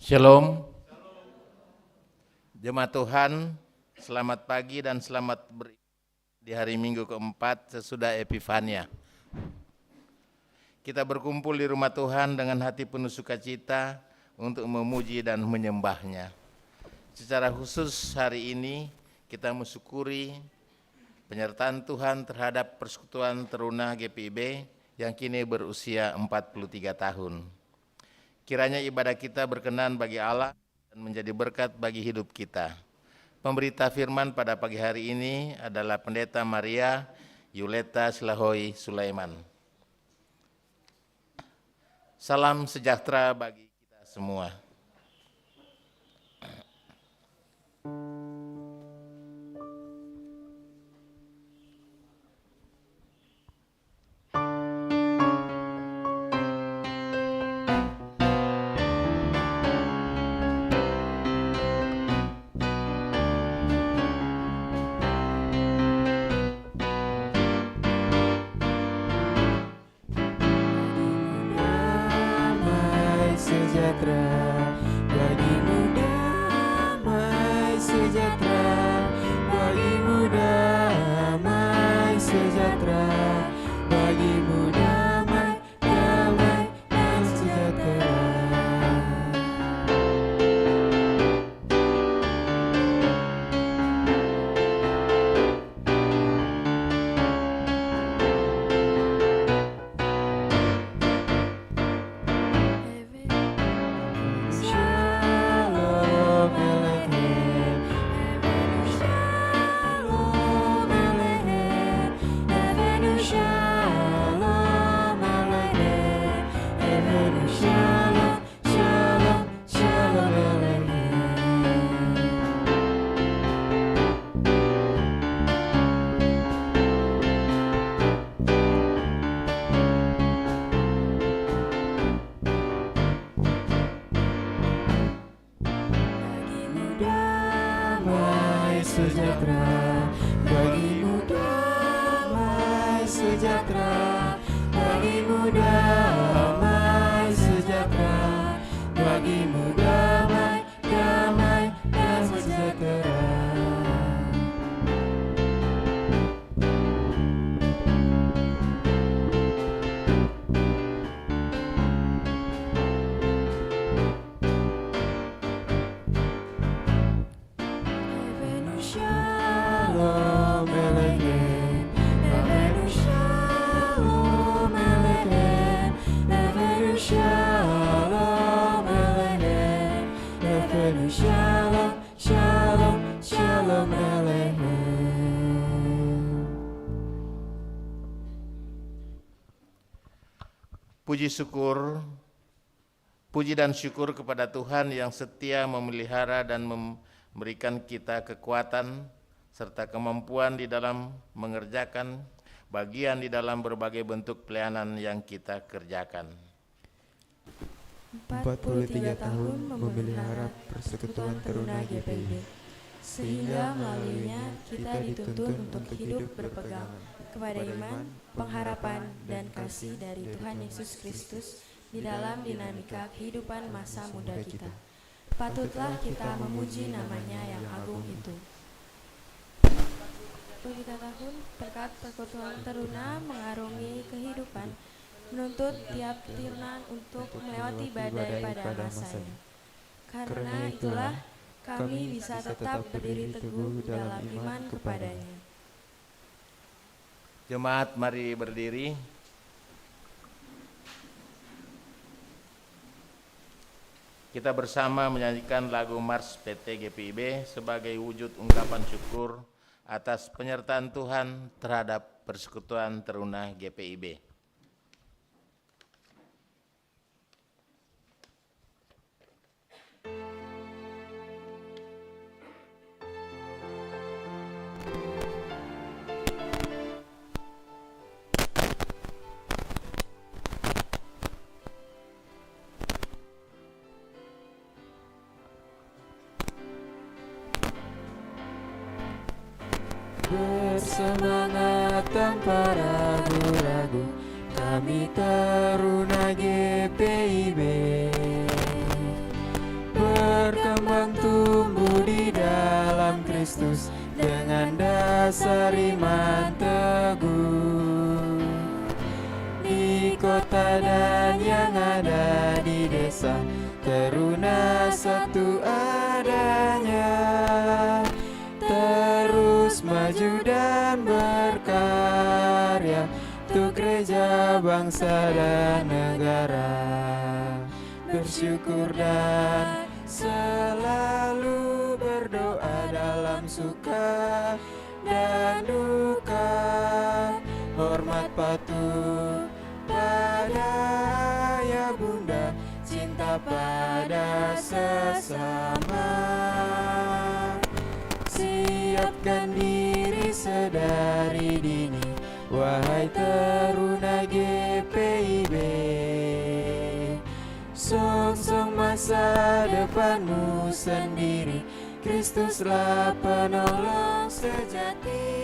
Shalom, jemaat Tuhan, selamat pagi dan selamat di hari Minggu keempat sesudah Epifania. Kita berkumpul di rumah Tuhan dengan hati penuh sukacita untuk memuji dan menyembahnya. Secara khusus hari ini kita mensyukuri penyertaan Tuhan terhadap Persekutuan Teruna GPIB yang kini berusia 43 tahun. Kiranya ibadah kita berkenan bagi Allah dan menjadi berkat bagi hidup kita. Pemberita firman pada pagi hari ini adalah Pendeta Maria Yuleta Silahoi Sulaiman. Salam sejahtera bagi kita semua. Puji dan syukur kepada Tuhan yang setia memelihara dan memberikan kita kekuatan serta kemampuan di dalam mengerjakan bagian di dalam berbagai bentuk pelayanan yang kita kerjakan. 43 tahun memelihara Persekutuan Teruna GPIB, sehingga melaluinya kita dituntun untuk hidup berpegang kepada iman, pengharapan, dan kasih dari Tuhan Yesus Kristus di dalam dinamika kehidupan masa muda kita. Patutlah kita memuji namanya yang agung itu. 43 tahun berkat Persekutuan Teruna mengarungi kehidupan, menuntut tiap tirnan untuk melewati badai pada masanya. Karena itulah kami bisa tetap berdiri teguh dalam iman kepadanya. Jemaat, mari berdiri. Kita bersama menyanyikan lagu Mars PT GPIB sebagai wujud ungkapan syukur atas penyertaan Tuhan terhadap Persekutuan Teruna GPIB. Bersemangat tanpa ragu-ragu, kami Teruna GPIB dasar iman teguh. Di kota dan yang ada di desa, teruna satu adanya, terus maju dan berkarya untuk gereja, bangsa dan negara. Bersyukur dan selalu berdoa dalam suka dan duka, hormat patuh pada ayah bunda, cinta pada sesama. Siapkan diri sedari dini, wahai teruna GPIB. Songsong masa depanmu sendiri, Kristuslah penolong sejati.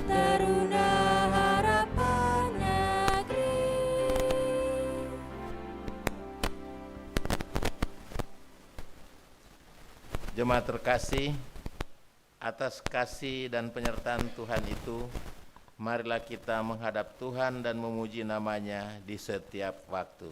Teruna harapan negeri. Jemaat terkasih, atas kasih dan penyertaan Tuhan itu, marilah kita menghadap Tuhan dan memuji nama-Nya di setiap waktu.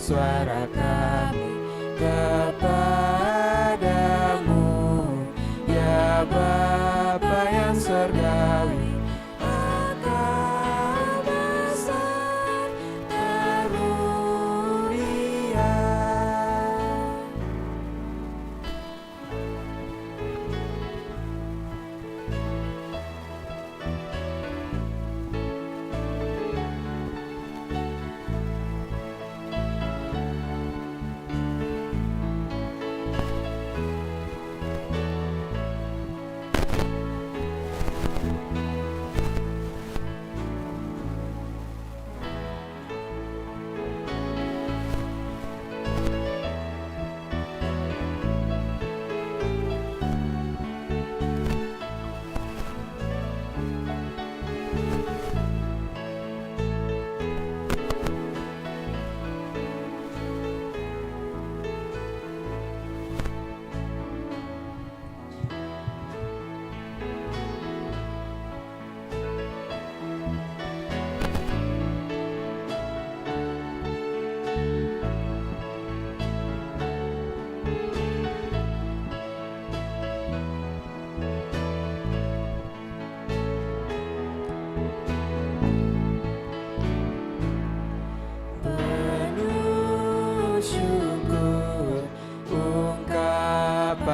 Suara kami kepadamu, ya Bapa yang surgawi, Engkau besar termulia.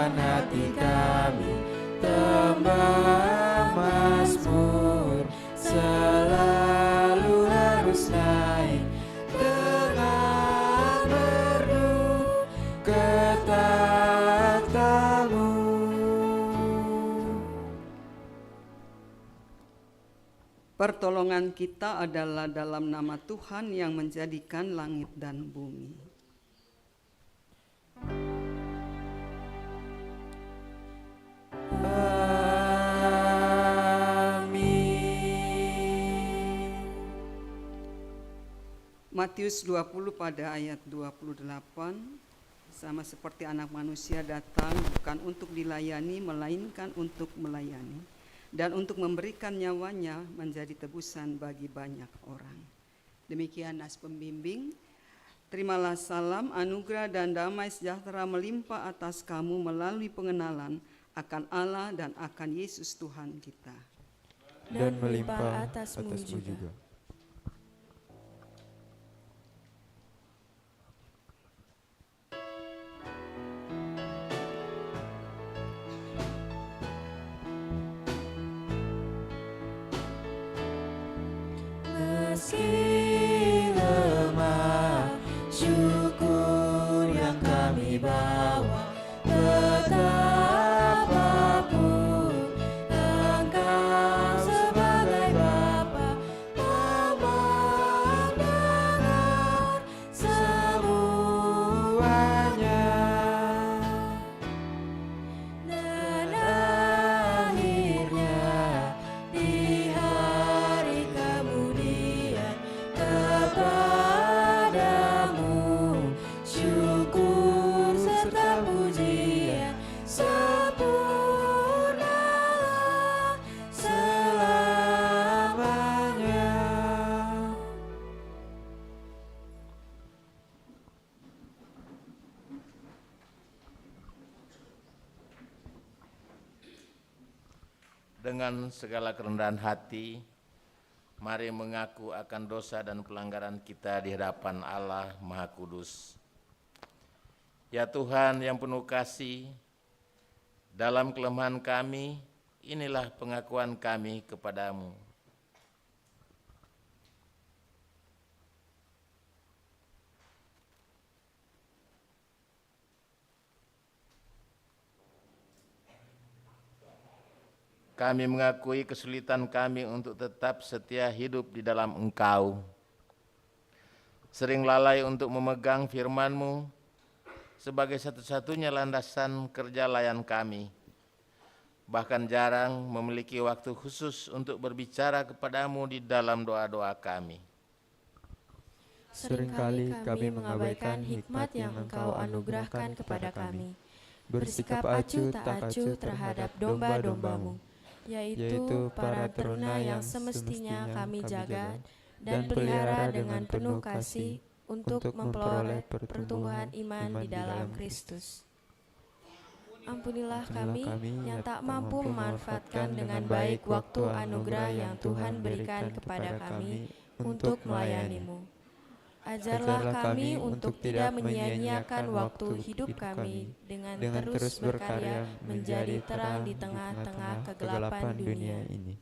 Hati kami tembang mazmur, selalu harus naik dengan merdu ke takhta-Mu. Pertolongan kita adalah dalam nama Tuhan yang menjadikan langit dan bumi. Matius 20 pada ayat 28, sama seperti anak manusia datang bukan untuk dilayani melainkan untuk melayani dan untuk memberikan nyawanya menjadi tebusan bagi banyak orang. Demikian nas pembimbing. Terimalah salam, anugerah dan damai sejahtera melimpah atas kamu melalui pengenalan akan Allah dan akan Yesus Tuhan kita. Dan melimpah atasmu juga. meski lemah, syukur yang kami bawa, betapapun Engkau sebagai Bapa mendengar semuanya. Dan akhirnya di hari kemudian kepadamu syukur serta pujian sempurnalah selamanya. Dengan segala kerendahan hati, mari mengaku akan dosa dan pelanggaran kita di hadapan Allah Maha Kudus. Ya Tuhan yang penuh kasih, dalam kelemahan kami, inilah pengakuan kami kepadamu. Kami mengakui kesulitan kami untuk tetap setia hidup di dalam Engkau. Sering lalai untuk memegang firman-Mu sebagai satu-satunya landasan kerja layan kami. Bahkan jarang memiliki waktu khusus untuk berbicara kepadamu di dalam doa-doa kami. Seringkali kami mengabaikan hikmat yang Engkau anugerahkan kepada kami, bersikap acuh tak acuh terhadap domba-domba-Mu, yaitu para teruna yang semestinya kami jaga dan pelihara dengan penuh kasih untuk memperoleh pertumbuhan iman di dalam Kristus. Ampunilah kami yang tak mampu memanfaatkan dengan baik waktu anugerah yang Tuhan berikan kepada kami untuk melayani-Mu. Ajarlah kami untuk tidak menyia-nyiakan waktu hidup kami dengan terus berkarya menjadi terang di tengah-tengah kegelapan dunia ini.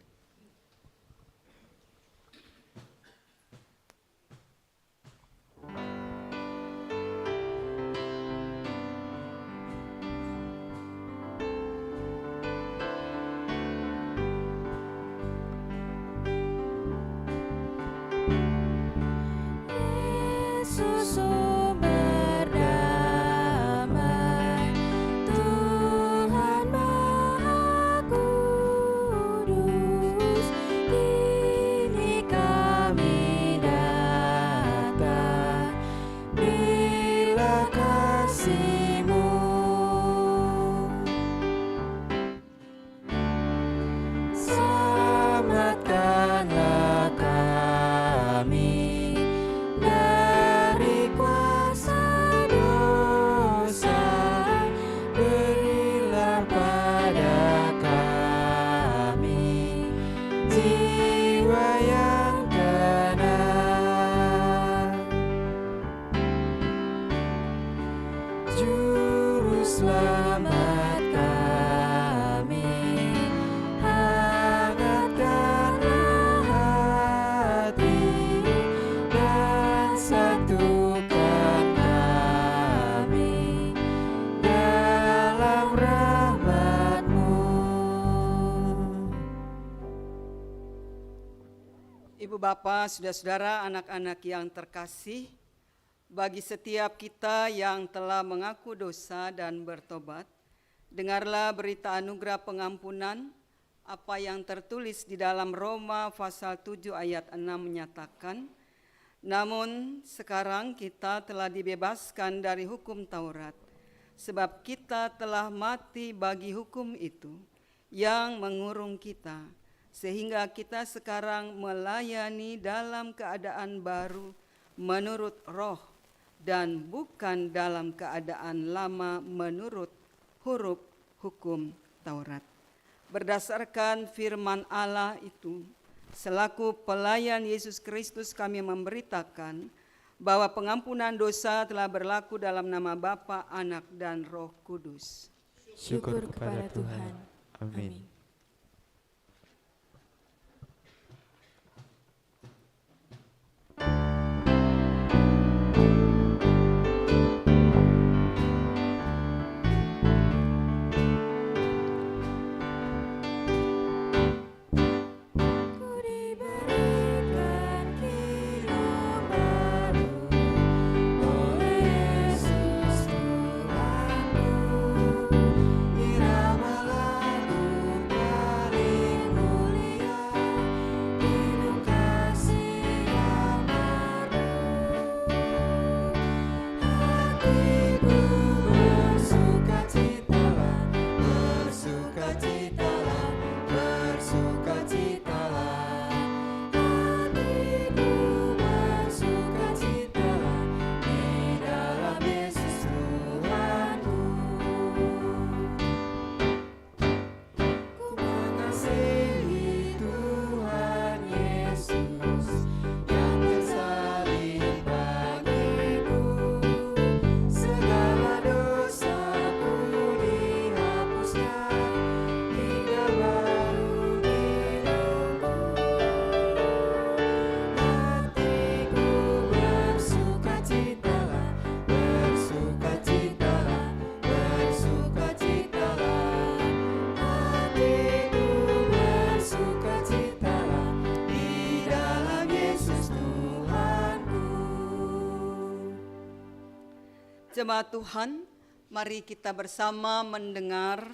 Yesus sumber damai, Tuhan Maha Kudus, kini kami datang, berilah kasih-Mu. Selamatkanlah kami dari kuasa dosa, berilah pada kami jiwa yang tenang. Juru selamat kami, hangatkanlah hati dan satukan kami dalam rahmat-Mu. Ibu Bapa, saudara-saudara, anak-anak yang terkasih, bagi setiap kita yang telah mengaku dosa dan bertobat, dengarlah berita anugerah pengampunan. Apa yang tertulis di dalam Roma pasal 7 ayat 6 menyatakan, namun sekarang kita telah dibebaskan dari hukum Taurat, sebab kita telah mati bagi hukum itu yang mengurung kita, sehingga kita sekarang melayani dalam keadaan baru menurut roh dan bukan dalam keadaan lama menurut huruf hukum Taurat. Berdasarkan firman Allah itu, selaku pelayan Yesus Kristus kami memberitakan bahwa pengampunan dosa telah berlaku dalam nama Bapa, Anak, dan Roh Kudus. Syukur kepada Tuhan. Amin. Jemaat Tuhan, mari kita bersama mendengar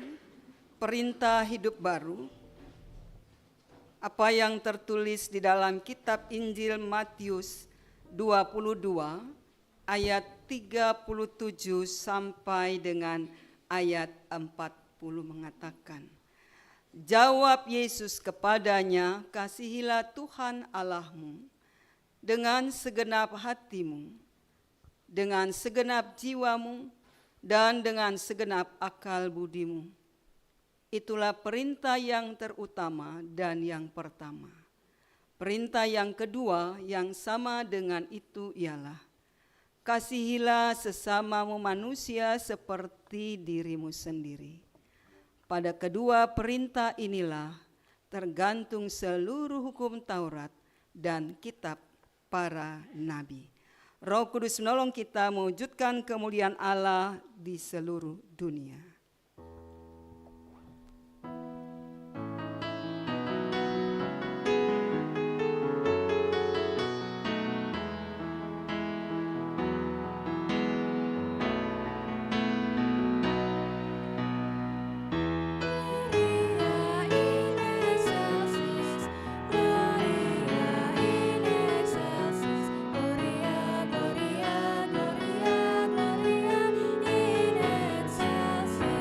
perintah hidup baru. Apa yang tertulis di dalam kitab Injil Matius 22 ayat 37 sampai dengan ayat 40 mengatakan, jawab Yesus kepadanya, kasihilah Tuhan Allahmu dengan segenap hatimu, dengan segenap jiwamu, dan dengan segenap akal budimu. Itulah perintah yang terutama dan yang pertama. Perintah yang kedua yang sama dengan itu ialah, kasihilah sesamamu manusia seperti dirimu sendiri. Pada kedua perintah inilah tergantung seluruh hukum Taurat dan kitab para nabi. Roh Kudus menolong kita mewujudkan kemuliaan Allah di seluruh dunia. Gloria in excelsis.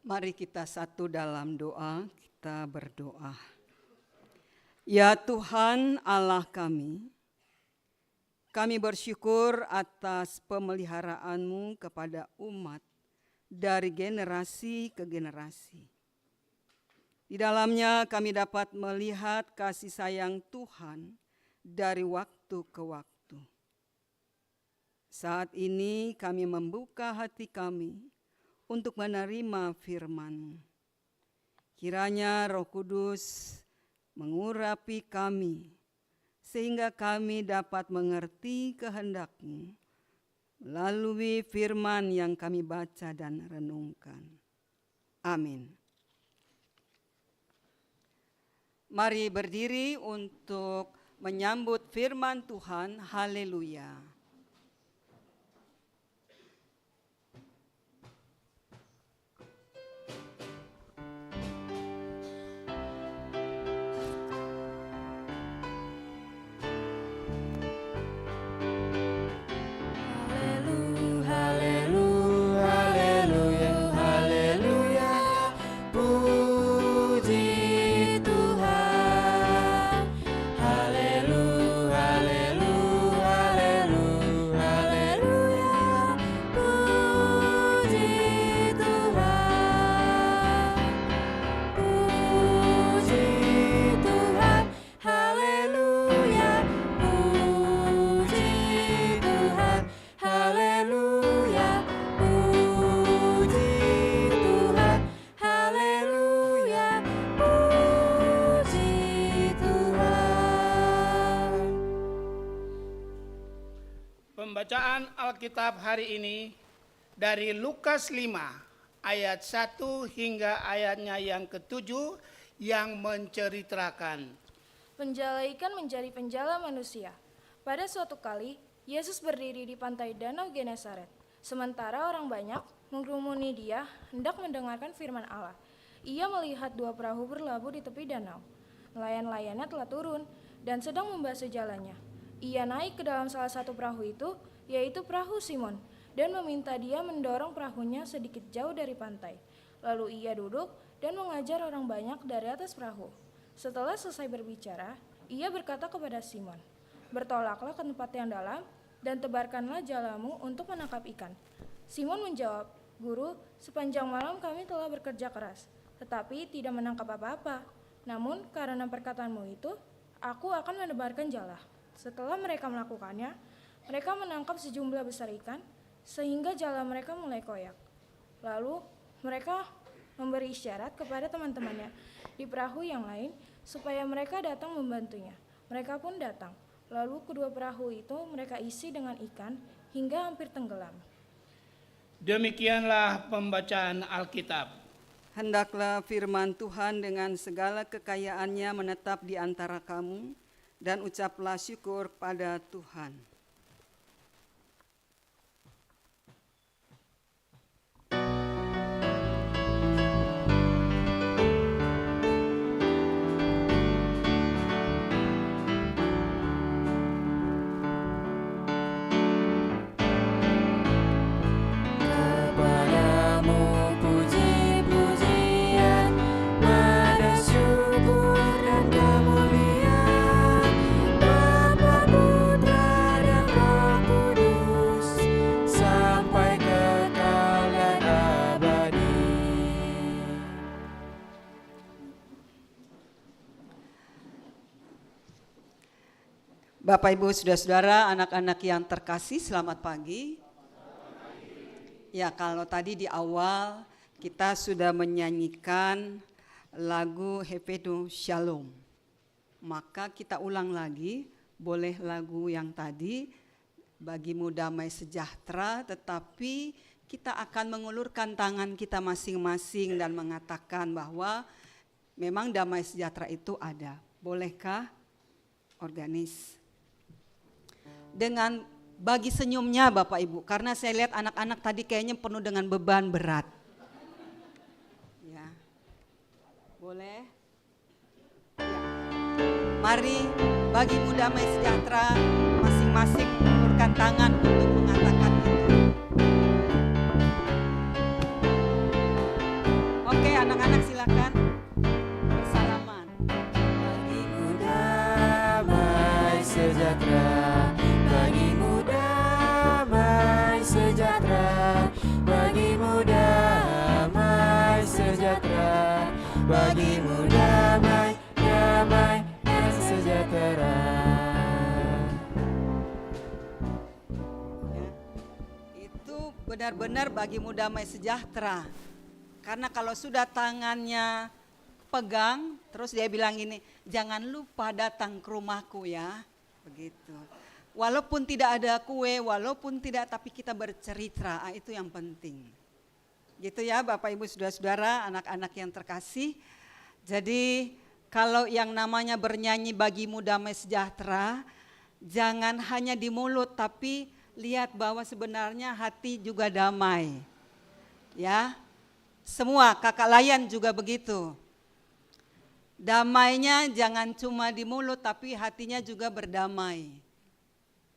Mari kita satu dalam doa, kita berdoa. Ya Tuhan Allah kami bersyukur atas pemeliharaanmu kepada umat dari generasi ke generasi. Di dalamnya kami dapat melihat kasih sayang Tuhan dari waktu ke waktu. Saat ini kami membuka hati kami untuk menerima firman-Mu. Kiranya Roh Kudus mengurapi kami, sehingga kami dapat mengerti kehendak-Mu melalui firman yang kami baca dan renungkan. Amin. Mari berdiri untuk menyambut firman Tuhan. Haleluya. Pembacaan Alkitab hari ini dari Lukas 5 ayat 1 hingga ayatnya yang ke-7 yang menceritakan penjala ikan menjadi penjala manusia. Pada suatu kali, Yesus berdiri di pantai Danau Genesaret. Sementara orang banyak mengerumuni dia hendak mendengarkan firman Allah. Ia melihat dua perahu berlabuh di tepi danau. Nelayan-nelayannya telah turun dan sedang membasuh jalannya. Ia naik ke dalam salah satu perahu itu, yaitu perahu Simon, dan meminta dia mendorong perahunya sedikit jauh dari pantai. Lalu ia duduk dan mengajar orang banyak dari atas perahu. Setelah selesai berbicara, ia berkata kepada Simon, "Bertolaklah ke tempat yang dalam dan tebarkanlah jalamu untuk menangkap ikan." Simon menjawab, "Guru, sepanjang malam kami telah bekerja keras, tetapi tidak menangkap apa-apa. Namun karena perkataanmu itu, aku akan menebarkan jala." Setelah mereka melakukannya, mereka menangkap sejumlah besar ikan, sehingga jala mereka mulai koyak. Lalu mereka memberi isyarat kepada teman-temannya di perahu yang lain, supaya mereka datang membantunya. Mereka pun datang. Lalu kedua perahu itu mereka isi dengan ikan, hingga hampir tenggelam. Demikianlah pembacaan Alkitab. Hendaklah firman Tuhan dengan segala kekayaannya menetap di antara kamu, dan ucaplah syukur pada Tuhan. Bapak, Ibu, Saudara-saudara, anak-anak yang terkasih, selamat pagi. Ya, kalau tadi di awal kita sudah menyanyikan lagu Hepedo Shalom. Maka kita ulang lagi, boleh lagu yang tadi, Bagimu Damai Sejahtera, tetapi kita akan mengulurkan tangan kita masing-masing dan mengatakan bahwa memang damai sejahtera itu ada. Bolehkah organis? Dengan bagi senyumnya Bapak Ibu, karena saya lihat anak-anak tadi kayaknya penuh dengan beban berat. Ya, boleh? Ya. Mari bagimu damai sejahtera, masing-masing mengulurkan tangan untuk mengatakan itu. benar-benar bagimu damai sejahtera. Karena kalau sudah tangannya pegang, terus dia bilang gini, jangan lupa datang ke rumahku ya, begitu. Walaupun tidak ada kue, walaupun tidak, tapi kita bercerita, itu yang penting. Gitu ya Bapak Ibu Saudara-saudara, anak-anak yang terkasih. Jadi kalau yang namanya bernyanyi bagimu damai sejahtera, jangan hanya di mulut, tapi lihat bahwa sebenarnya hati juga damai. Ya, semua kakak layan juga begitu. Damainya jangan cuma di mulut, tapi hatinya juga berdamai.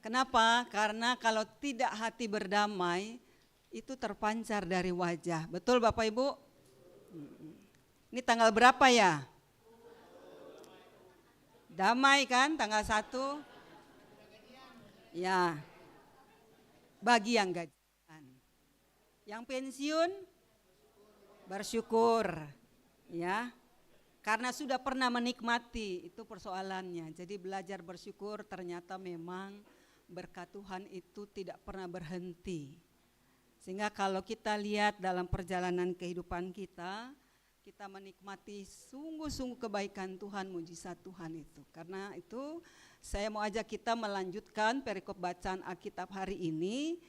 Kenapa? Karena kalau tidak hati berdamai, itu terpancar dari wajah. Betul Bapak Ibu? Ini tanggal berapa ya? Damai kan tanggal 1? Ya. Bagi yang gajian. Yang pensiun bersyukur. Ya. Karena sudah pernah menikmati, itu persoalannya. Jadi belajar bersyukur ternyata memang berkat Tuhan itu tidak pernah berhenti. Sehingga kalau kita lihat dalam perjalanan kehidupan kita, kita menikmati sungguh-sungguh kebaikan Tuhan, mujizat Tuhan itu. Karena itu saya mau ajak kita melanjutkan perikop bacaan Alkitab hari ini.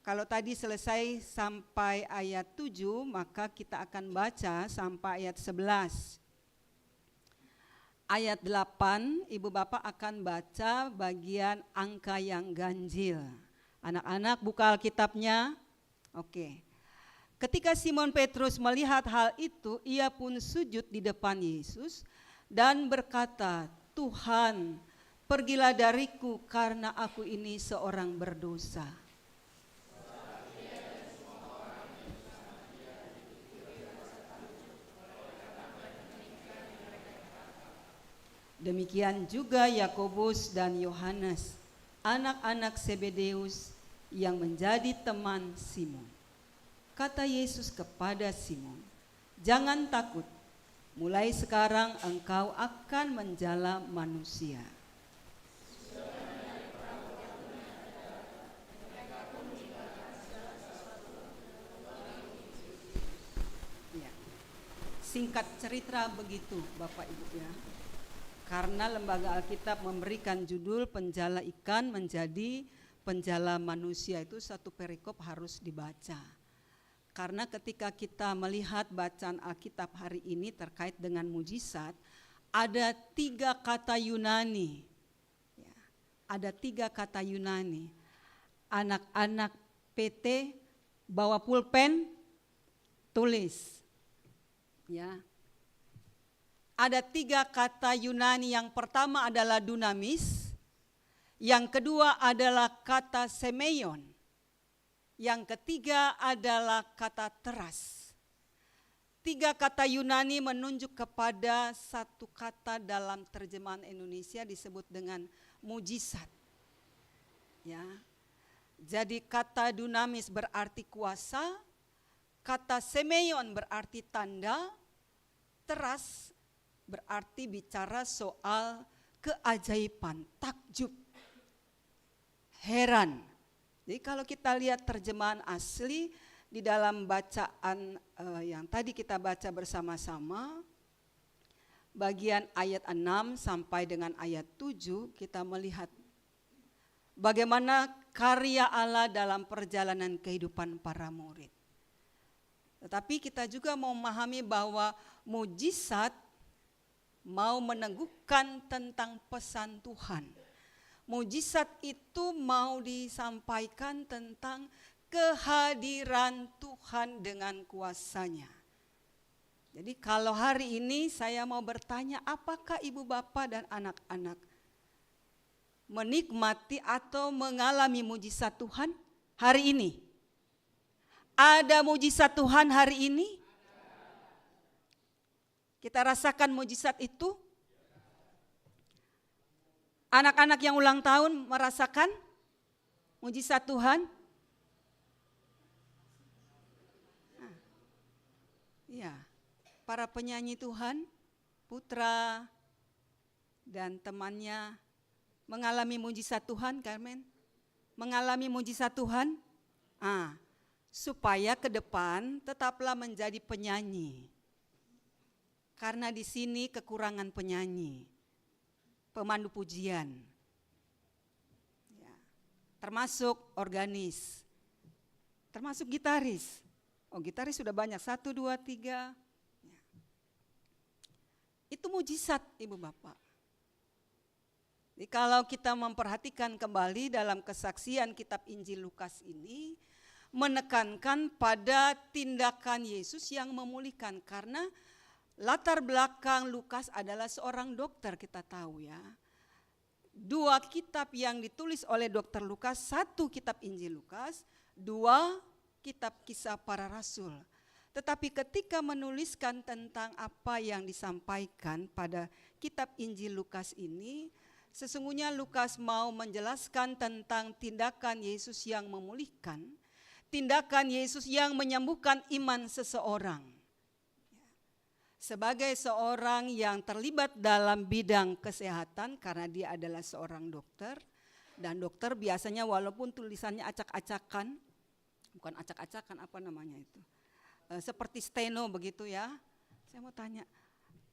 Kalau tadi selesai sampai ayat 7, maka kita akan baca sampai ayat 11. Ayat 8, Ibu Bapak akan baca bagian angka yang ganjil. Anak-anak buka Alkitabnya. Oke. Ketika Simon Petrus melihat hal itu, ia pun sujud di depan Yesus dan berkata, Tuhan, pergilah dariku karena aku ini seorang berdosa. Demikian juga Yakobus dan Yohanes, anak-anak Zebedeus yang menjadi teman Simon. Kata Yesus kepada Simon, jangan takut, mulai sekarang engkau akan menjala manusia. Ya. Singkat cerita begitu Bapak Ibu ya. Karena Lembaga Alkitab memberikan judul penjala ikan menjadi penjala manusia, itu satu perikop harus dibaca. Karena ketika kita melihat bacaan Alkitab hari ini terkait dengan mujizat, ada 3 kata Yunani. Ya, ada 3 kata Yunani. Anak-anak PT bawa pulpen, tulis. Ya. Ada 3 kata Yunani, yang pertama adalah dunamis, yang kedua adalah kata semeion, yang ketiga adalah kata teras. 3 kata Yunani menunjuk kepada satu kata dalam terjemahan Indonesia disebut dengan mujizat. Ya. Jadi kata dunamis berarti kuasa, kata semeion berarti tanda, teras berarti bicara soal keajaiban, takjub, heran. Jadi kalau kita lihat terjemahan asli di dalam bacaan yang tadi kita baca bersama-sama, bagian ayat 6 sampai dengan ayat 7, kita melihat bagaimana karya Allah dalam perjalanan kehidupan para murid. Tetapi kita juga mau memahami bahwa mujizat mau meneguhkan tentang pesan Tuhan. Mujizat itu mau disampaikan tentang kehadiran Tuhan dengan kuasanya. Jadi kalau hari ini saya mau bertanya, apakah ibu bapak dan anak-anak menikmati atau mengalami mujizat Tuhan hari ini? Ada mujizat Tuhan hari ini? Kita rasakan mujizat itu? Anak-anak yang ulang tahun merasakan mujizat Tuhan? Ya, para penyanyi Tuhan, Putra dan temannya mengalami mujizat Tuhan, Carmen? Mengalami mujizat Tuhan? supaya ke depan tetaplah menjadi penyanyi. Karena di sini kekurangan penyanyi, pemandu pujian, ya, termasuk organis, termasuk gitaris. Oh, gitaris sudah banyak, 1, 2, 3. Ya. Itu mujizat, Ibu Bapak. Jadi kalau kita memperhatikan kembali dalam kesaksian kitab Injil Lukas ini, menekankan pada tindakan Yesus yang memulihkan, karena latar belakang Lukas adalah seorang dokter, kita tahu ya. 2 kitab yang ditulis oleh Dr. Lukas, 1 kitab Injil Lukas, 2 kitab Kisah Para Rasul. Tetapi ketika menuliskan tentang apa yang disampaikan pada kitab Injil Lukas ini, sesungguhnya Lukas mau menjelaskan tentang tindakan Yesus yang memulihkan, tindakan Yesus yang menyembuhkan iman seseorang. Sebagai seorang yang terlibat dalam bidang kesehatan, karena dia adalah seorang dokter, dan dokter biasanya walaupun tulisannya acak-acakan, bukan acak-acakan, apa namanya itu, seperti steno begitu ya. Saya mau tanya,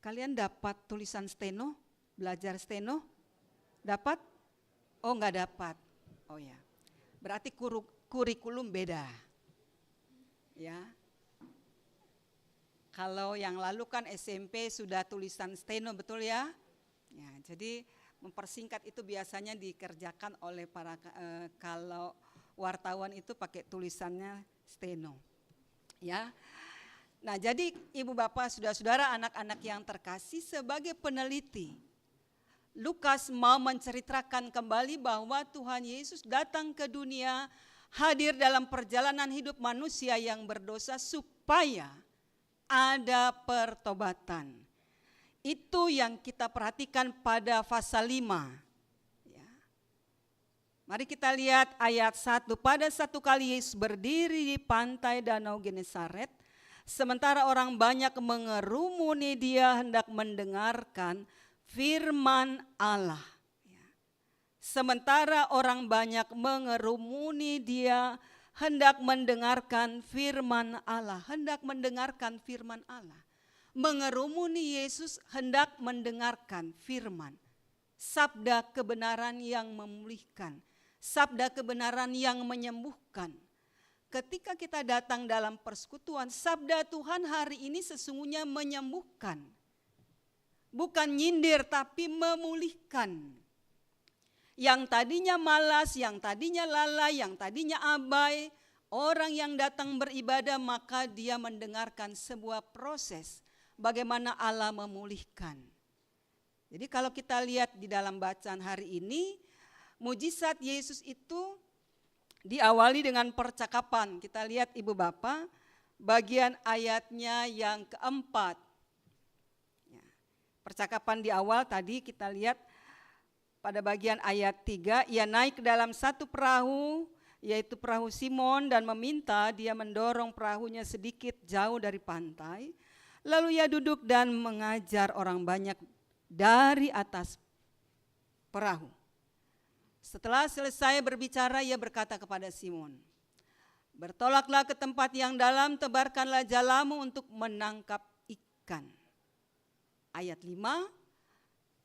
kalian dapat tulisan steno, belajar steno? Dapat? Oh, enggak dapat. Oh ya, berarti kurikulum beda. Ya. Kalau yang lalu kan SMP sudah tulisan steno, betul ya? Ya, jadi mempersingkat itu biasanya dikerjakan oleh para kalau wartawan itu pakai tulisannya steno. Ya. Nah, jadi Ibu Bapak, Saudara-saudara, anak-anak yang terkasih, sebagai peneliti, Lukas mau menceritakan kembali bahwa Tuhan Yesus datang ke dunia, hadir dalam perjalanan hidup manusia yang berdosa supaya ada pertobatan. Itu yang kita perhatikan pada pasal 5. Ya. Mari kita lihat ayat 1. Pada satu kali Yesus berdiri di pantai Danau Genesaret, sementara orang banyak mengerumuni dia hendak mendengarkan firman Allah. Ya. Sementara orang banyak mengerumuni dia hendak mendengarkan firman Allah, hendak mendengarkan firman Allah. Mengerumuni Yesus hendak mendengarkan firman. Sabda kebenaran yang memulihkan, sabda kebenaran yang menyembuhkan. Ketika kita datang dalam persekutuan, sabda Tuhan hari ini sesungguhnya menyembuhkan. Bukan nyindir tapi memulihkan. Yang tadinya malas, yang tadinya lalai, yang tadinya abai, orang yang datang beribadah maka dia mendengarkan sebuah proses bagaimana Allah memulihkan. Jadi kalau kita lihat di dalam bacaan hari ini, mujizat Yesus itu diawali dengan percakapan. Kita lihat Ibu Bapak, bagian ayatnya yang keempat. Ya, percakapan di awal tadi kita lihat, pada bagian ayat 3, ia naik ke dalam satu perahu, yaitu perahu Simon, dan meminta dia mendorong perahunya sedikit jauh dari pantai. Lalu ia duduk dan mengajar orang banyak dari atas perahu. Setelah selesai berbicara, ia berkata kepada Simon, bertolaklah ke tempat yang dalam, tebarkanlah jalamu untuk menangkap ikan. Ayat 5,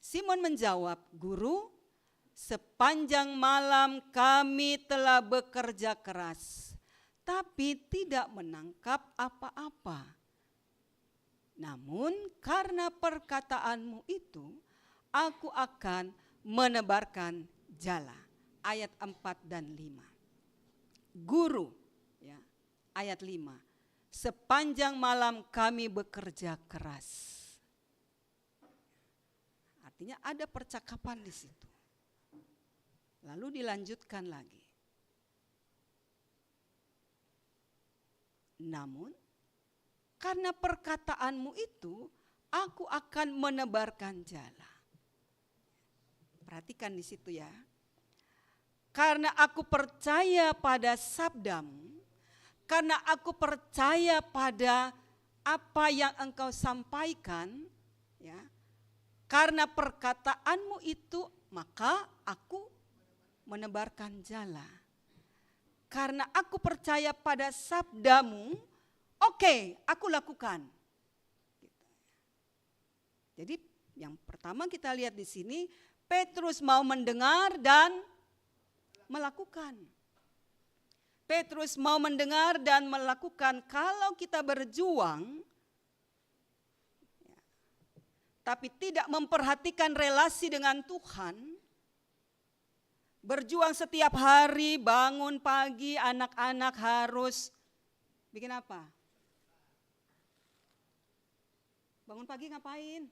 Simon menjawab, Guru, sepanjang malam kami telah bekerja keras, tapi tidak menangkap apa-apa. Namun karena perkataanmu itu, aku akan menebarkan jala. Ayat 4 dan 5. Guru, ya, ayat 5, sepanjang malam kami bekerja keras. Artinya ada percakapan di situ. Lalu dilanjutkan lagi. Namun karena perkataanmu itu, aku akan menebarkan jala. Perhatikan di situ ya. Karena aku percaya pada sabdamu, karena aku percaya pada apa yang engkau sampaikan, ya. Karena perkataanmu itu, maka aku menebarkan jala. karena aku percaya pada sabdamu, oke, aku lakukan. Jadi yang pertama kita lihat di sini, Petrus mau mendengar dan melakukan. Petrus mau mendengar dan melakukan. Kalau kita berjuang, tapi tidak memperhatikan relasi dengan Tuhan, berjuang setiap hari, bangun pagi, anak-anak harus bikin apa? Bangun pagi ngapain?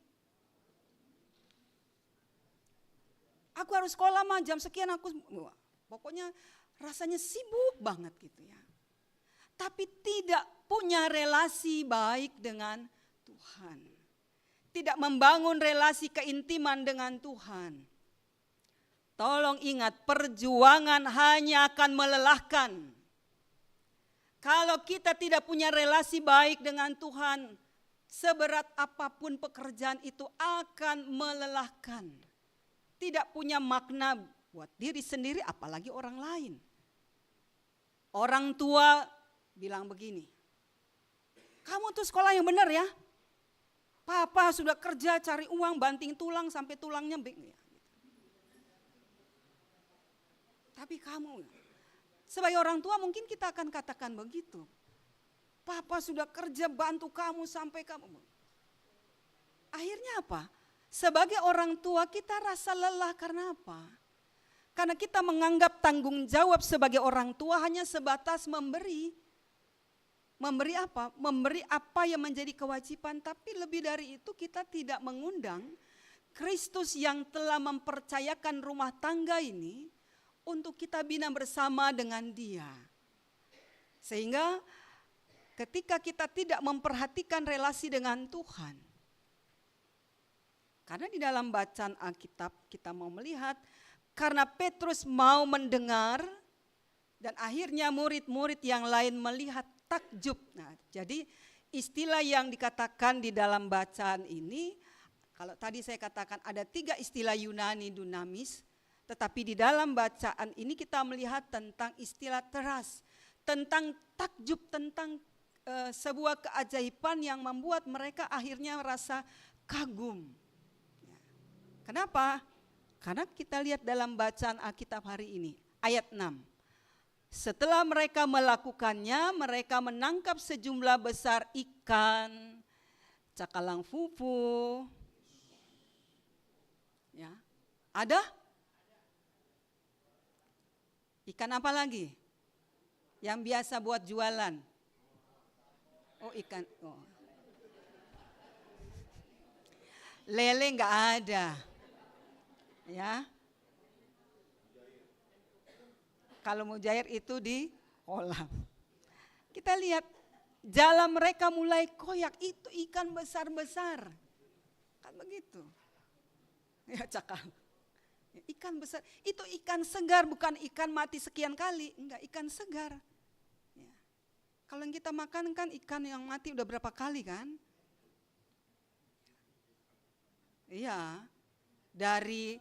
Aku harus sekolah mah jam sekian aku, pokoknya rasanya sibuk banget gitu ya. Tapi tidak punya relasi baik dengan Tuhan. Tidak membangun relasi keintiman dengan Tuhan. Tolong ingat, perjuangan hanya akan melelahkan. Kalau kita tidak punya relasi baik dengan Tuhan, seberat apapun pekerjaan itu akan melelahkan. Tidak punya makna buat diri sendiri apalagi orang lain. Orang tua bilang begini, kamu tuh sekolah yang benar ya. Papa sudah kerja cari uang banting tulang sampai tulangnya ya. Tapi kamu, sebagai orang tua mungkin kita akan katakan begitu. Papa sudah kerja bantu kamu sampai kamu. Akhirnya apa? Sebagai orang tua kita rasa lelah karena apa? Karena kita menganggap tanggung jawab sebagai orang tua hanya sebatas memberi. Memberi apa? Memberi apa yang menjadi kewajiban, tapi lebih dari itu kita tidak mengundang Kristus yang telah mempercayakan rumah tangga ini untuk kita bina bersama dengan Dia. Sehingga ketika kita tidak memperhatikan relasi dengan Tuhan, karena di dalam bacaan Alkitab kita mau melihat, karena Petrus mau mendengar dan akhirnya murid-murid yang lain melihat takjub. Nah, jadi istilah yang dikatakan di dalam bacaan ini, kalau tadi saya katakan ada 3 istilah Yunani dunamis, tetapi di dalam bacaan ini kita melihat tentang istilah teras, tentang takjub, tentang sebuah keajaiban yang membuat mereka akhirnya merasa kagum. Kenapa? Karena kita lihat dalam bacaan Alkitab hari ini, ayat 6. Setelah mereka melakukannya, mereka menangkap sejumlah besar ikan, cakalang fufu. Ya, ada? Ikan apa lagi? Yang biasa buat jualan. Oh, ikan. Oh. Lele enggak ada. Ya. Kalau mujair itu di kolam. Kita lihat jalan mereka mulai koyak, itu ikan besar-besar. Kan begitu. Ya cakap. Ikan besar, itu ikan segar bukan ikan mati sekian kali, enggak, ikan segar. Ya. Kalau yang kita makan kan ikan yang mati udah berapa kali kan? Iya, dari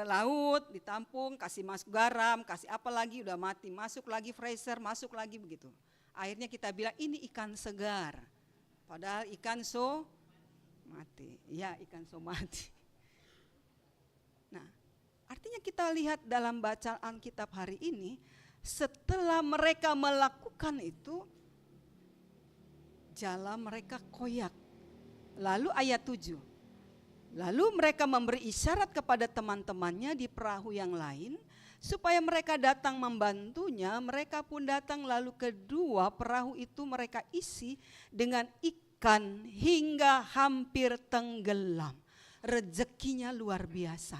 laut ditampung, kasih masuk garam, kasih apa lagi udah mati, masuk lagi freezer, masuk lagi begitu. Akhirnya kita bilang ini ikan segar, padahal ikan mati. Iya, ikan mati. Nah, artinya kita lihat dalam bacaan Alkitab hari ini, setelah mereka melakukan itu, jalan mereka koyak. Lalu ayat 7. Lalu mereka memberi isyarat kepada teman-temannya di perahu yang lain, supaya mereka datang membantunya. Mereka pun datang, lalu kedua perahu itu mereka isi dengan ikan hingga hampir tenggelam. Rezekinya luar biasa.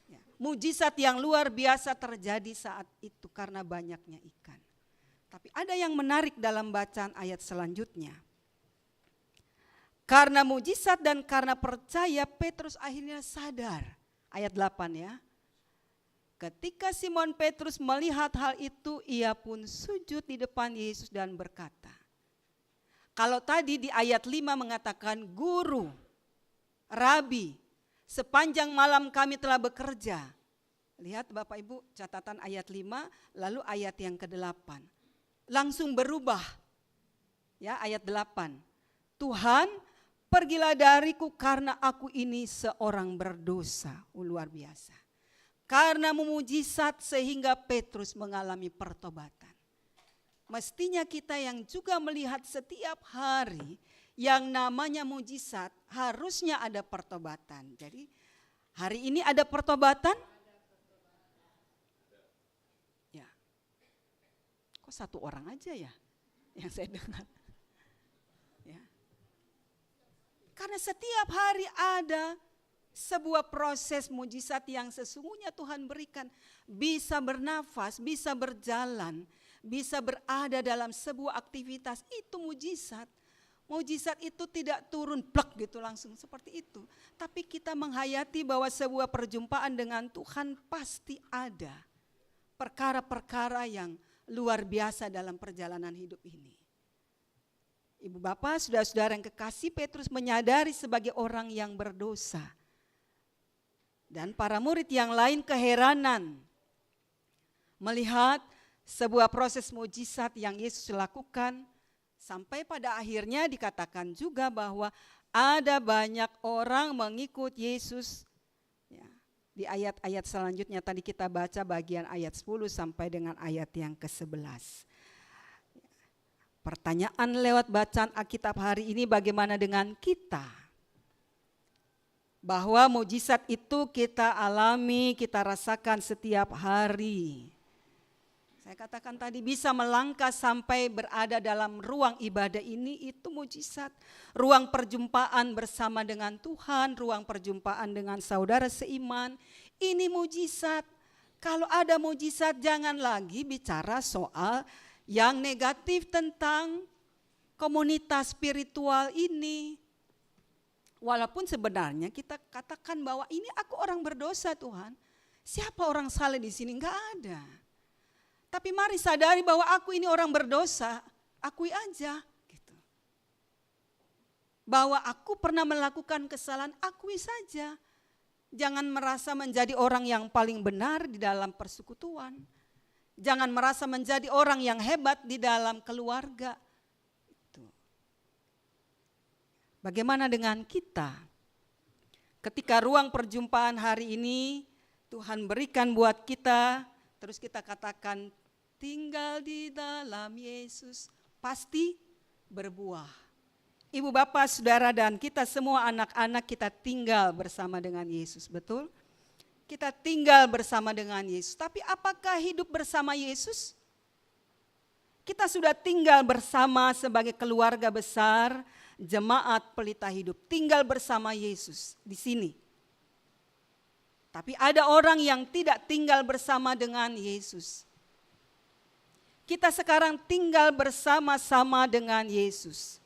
Ya, mujizat yang luar biasa terjadi saat itu karena banyaknya ikan. Tapi ada yang menarik dalam bacaan ayat selanjutnya. Karena mujizat dan karena percaya, Petrus akhirnya sadar. Ayat 8 ya. Ketika Simon Petrus melihat hal itu, ia pun sujud di depan Yesus dan berkata. Kalau tadi di ayat 5 mengatakan, Guru, Rabi, sepanjang malam kami telah bekerja Lihat Bapak Ibu catatan ayat 5 lalu ayat yang ke-8. Langsung berubah. Ya, ayat 8. Tuhan, pergilah dariku karena aku ini seorang berdosa. Luar biasa. Karena memujizat sehingga Petrus mengalami pertobatan. Mestinya kita yang juga melihat setiap hari yang namanya mujizat, harusnya ada pertobatan. Jadi hari ini ada pertobatan? Ya. Kok satu orang aja ya yang saya dengar? Ya. Karena setiap hari ada sebuah proses mujizat yang sesungguhnya Tuhan berikan. Bisa bernafas, bisa berjalan, bisa berada dalam sebuah aktivitas, itu mujizat. Mujizat itu tidak turun plek gitu langsung seperti itu. Tapi kita menghayati bahwa sebuah perjumpaan dengan Tuhan pasti ada perkara-perkara yang luar biasa dalam perjalanan hidup ini. Ibu bapak, saudara-saudara yang kekasih, Petrus menyadari sebagai orang yang berdosa. Dan para murid yang lain keheranan melihat sebuah proses mujizat yang Yesus lakukan. Sampai pada akhirnya dikatakan juga bahwa ada banyak orang mengikut Yesus. Ya, di ayat-ayat selanjutnya tadi kita baca bagian ayat 10 sampai dengan ayat yang ke-11. Pertanyaan lewat bacaan Alkitab hari ini, bagaimana dengan kita? Bahwa mujizat itu kita alami, kita rasakan setiap hari. Saya katakan tadi bisa melangkah sampai berada dalam ruang ibadah ini, itu mujizat. Ruang perjumpaan bersama dengan Tuhan, ruang perjumpaan dengan saudara seiman, ini mujizat. Kalau ada mujizat jangan lagi bicara soal yang negatif tentang komunitas spiritual ini. Walaupun sebenarnya kita katakan bahwa ini aku orang berdosa Tuhan. Siapa orang salah di sini? Enggak ada. Tapi mari sadari bahwa aku ini orang berdosa, akui aja. Gitu. Bahwa aku pernah melakukan kesalahan, akui saja. Jangan merasa menjadi orang yang paling benar di dalam persekutuan. Jangan merasa menjadi orang yang hebat di dalam keluarga. Itu. Bagaimana dengan kita? Ketika ruang perjumpaan hari ini Tuhan berikan buat kita, terus kita katakan tinggal di dalam Yesus, pasti berbuah. Ibu bapak, saudara dan kita semua anak-anak kita tinggal bersama dengan Yesus, betul? Kita tinggal bersama dengan Yesus, tapi apakah hidup bersama Yesus? Kita sudah tinggal bersama sebagai keluarga besar, jemaat pelita hidup, tinggal bersama Yesus di sini. Tapi ada orang yang tidak tinggal bersama dengan Yesus. Kita sekarang tinggal bersama-sama dengan Yesus.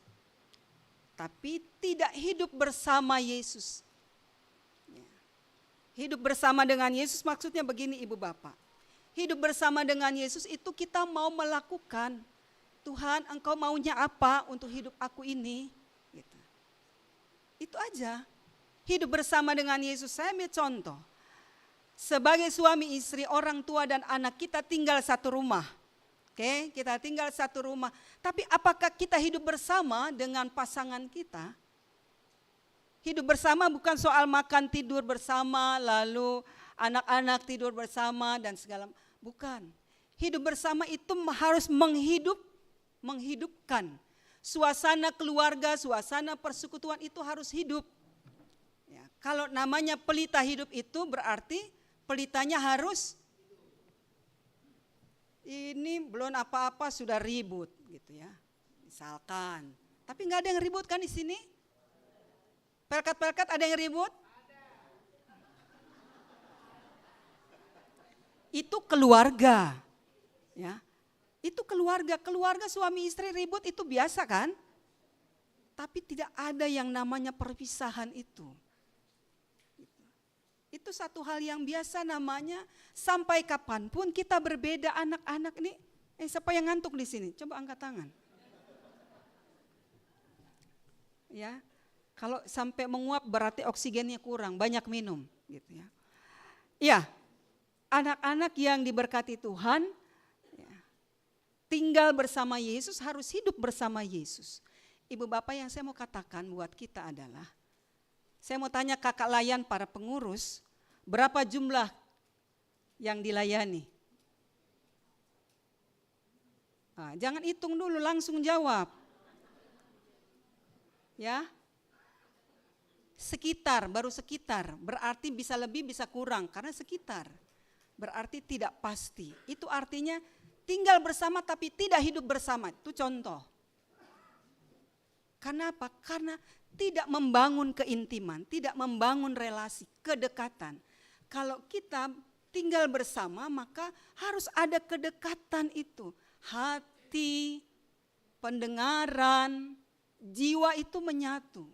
Tapi tidak hidup bersama Yesus. Hidup bersama dengan Yesus maksudnya begini ibu bapak. Hidup bersama dengan Yesus itu kita mau melakukan. Tuhan, engkau maunya apa untuk hidup aku ini? Gitu. Itu aja. Hidup bersama dengan Yesus. Saya ambil contoh. Sebagai suami istri, orang tua dan anak kita tinggal satu rumah. Oke, kita tinggal satu rumah. Tapi apakah kita hidup bersama dengan pasangan kita? Hidup bersama bukan soal makan tidur bersama, lalu anak-anak tidur bersama dan segala. Bukan. Hidup bersama itu harus menghidupkan. Suasana keluarga, suasana persekutuan itu harus hidup. Ya, kalau namanya pelita hidup itu berarti pelitanya harus, ini belum apa-apa sudah ribut gitu ya, misalkan. Tapi nggak ada yang ribut kan di sini? Pelkat-pelkat ada yang ribut? Itu keluarga, ya. Itu keluarga suami istri ribut itu biasa kan? Tapi tidak ada yang namanya perpisahan itu. Itu satu hal yang biasa namanya, sampai kapanpun kita berbeda anak-anak nih. Siapa yang ngantuk di sini? Coba angkat tangan. Ya, kalau sampai menguap berarti oksigennya kurang, banyak minum gitu ya. Ya, anak-anak yang diberkati Tuhan, ya, tinggal bersama Yesus, harus hidup bersama Yesus. Ibu bapak, yang saya mau katakan buat kita adalah, saya mau tanya kakak layan para pengurus, berapa jumlah yang dilayani? Nah, jangan hitung dulu, langsung jawab. Ya, sekitar, baru sekitar, berarti bisa lebih bisa kurang, karena sekitar, berarti tidak pasti. Itu artinya tinggal bersama tapi tidak hidup bersama, itu contoh. Kenapa? Karena tidak membangun keintiman, tidak membangun relasi, kedekatan. Kalau kita tinggal bersama maka harus ada kedekatan itu. Hati, pendengaran, jiwa itu menyatu.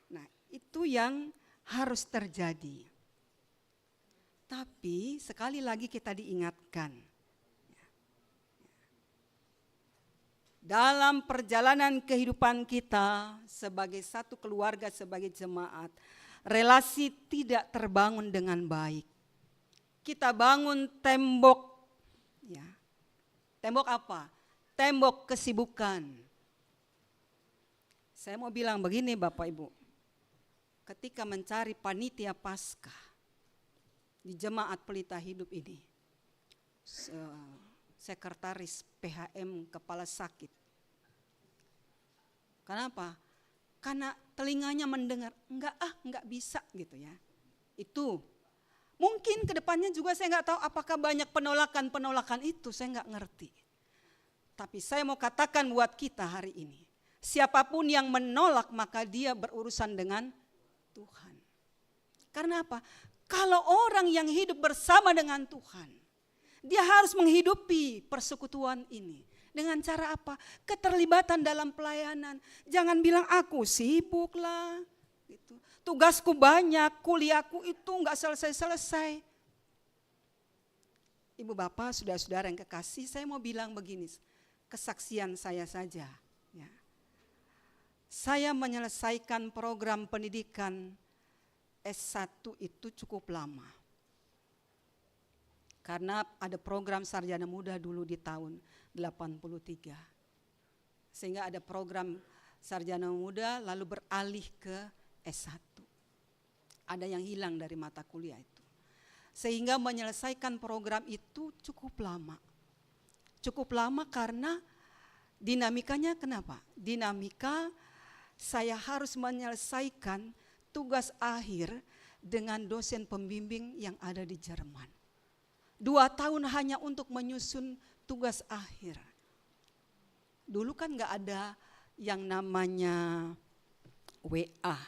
Nah, itu yang harus terjadi. Tapi sekali lagi kita diingatkan, dalam perjalanan kehidupan kita sebagai satu keluarga, sebagai jemaat, relasi tidak terbangun dengan baik. Kita bangun tembok, ya. Tembok apa? Tembok kesibukan. Saya mau bilang begini Bapak Ibu, ketika mencari panitia Paskah di Jemaat Pelita Hidup ini, sekretaris PHM kepala sakit. Kenapa? Karena telinganya mendengar, enggak bisa gitu ya. Itu mungkin kedepannya juga saya enggak tahu apakah banyak penolakan itu, saya enggak ngerti. Tapi saya mau katakan buat kita hari ini, siapapun yang menolak maka dia berurusan dengan Tuhan. Karena apa? Kalau orang yang hidup bersama dengan Tuhan, dia harus menghidupi persekutuan ini. Dengan cara apa? Keterlibatan dalam pelayanan. Jangan bilang aku sibuk lah. Gitu. Tugasku banyak, kuliahku itu enggak selesai-selesai. Ibu bapak, saudara-saudara yang kekasih, saya mau bilang begini, kesaksian saya saja. Ya. Saya menyelesaikan program pendidikan S1 itu cukup lama. Karena ada program sarjana muda dulu di tahun 83. Sehingga ada program sarjana muda lalu beralih ke S1. Ada yang hilang dari mata kuliah itu. Sehingga menyelesaikan program itu cukup lama. Cukup lama karena dinamikanya kenapa? Dinamika saya harus menyelesaikan tugas akhir dengan dosen pembimbing yang ada di Jerman. 2 tahun hanya untuk menyusun tugas akhir. Dulu kan enggak ada yang namanya WA.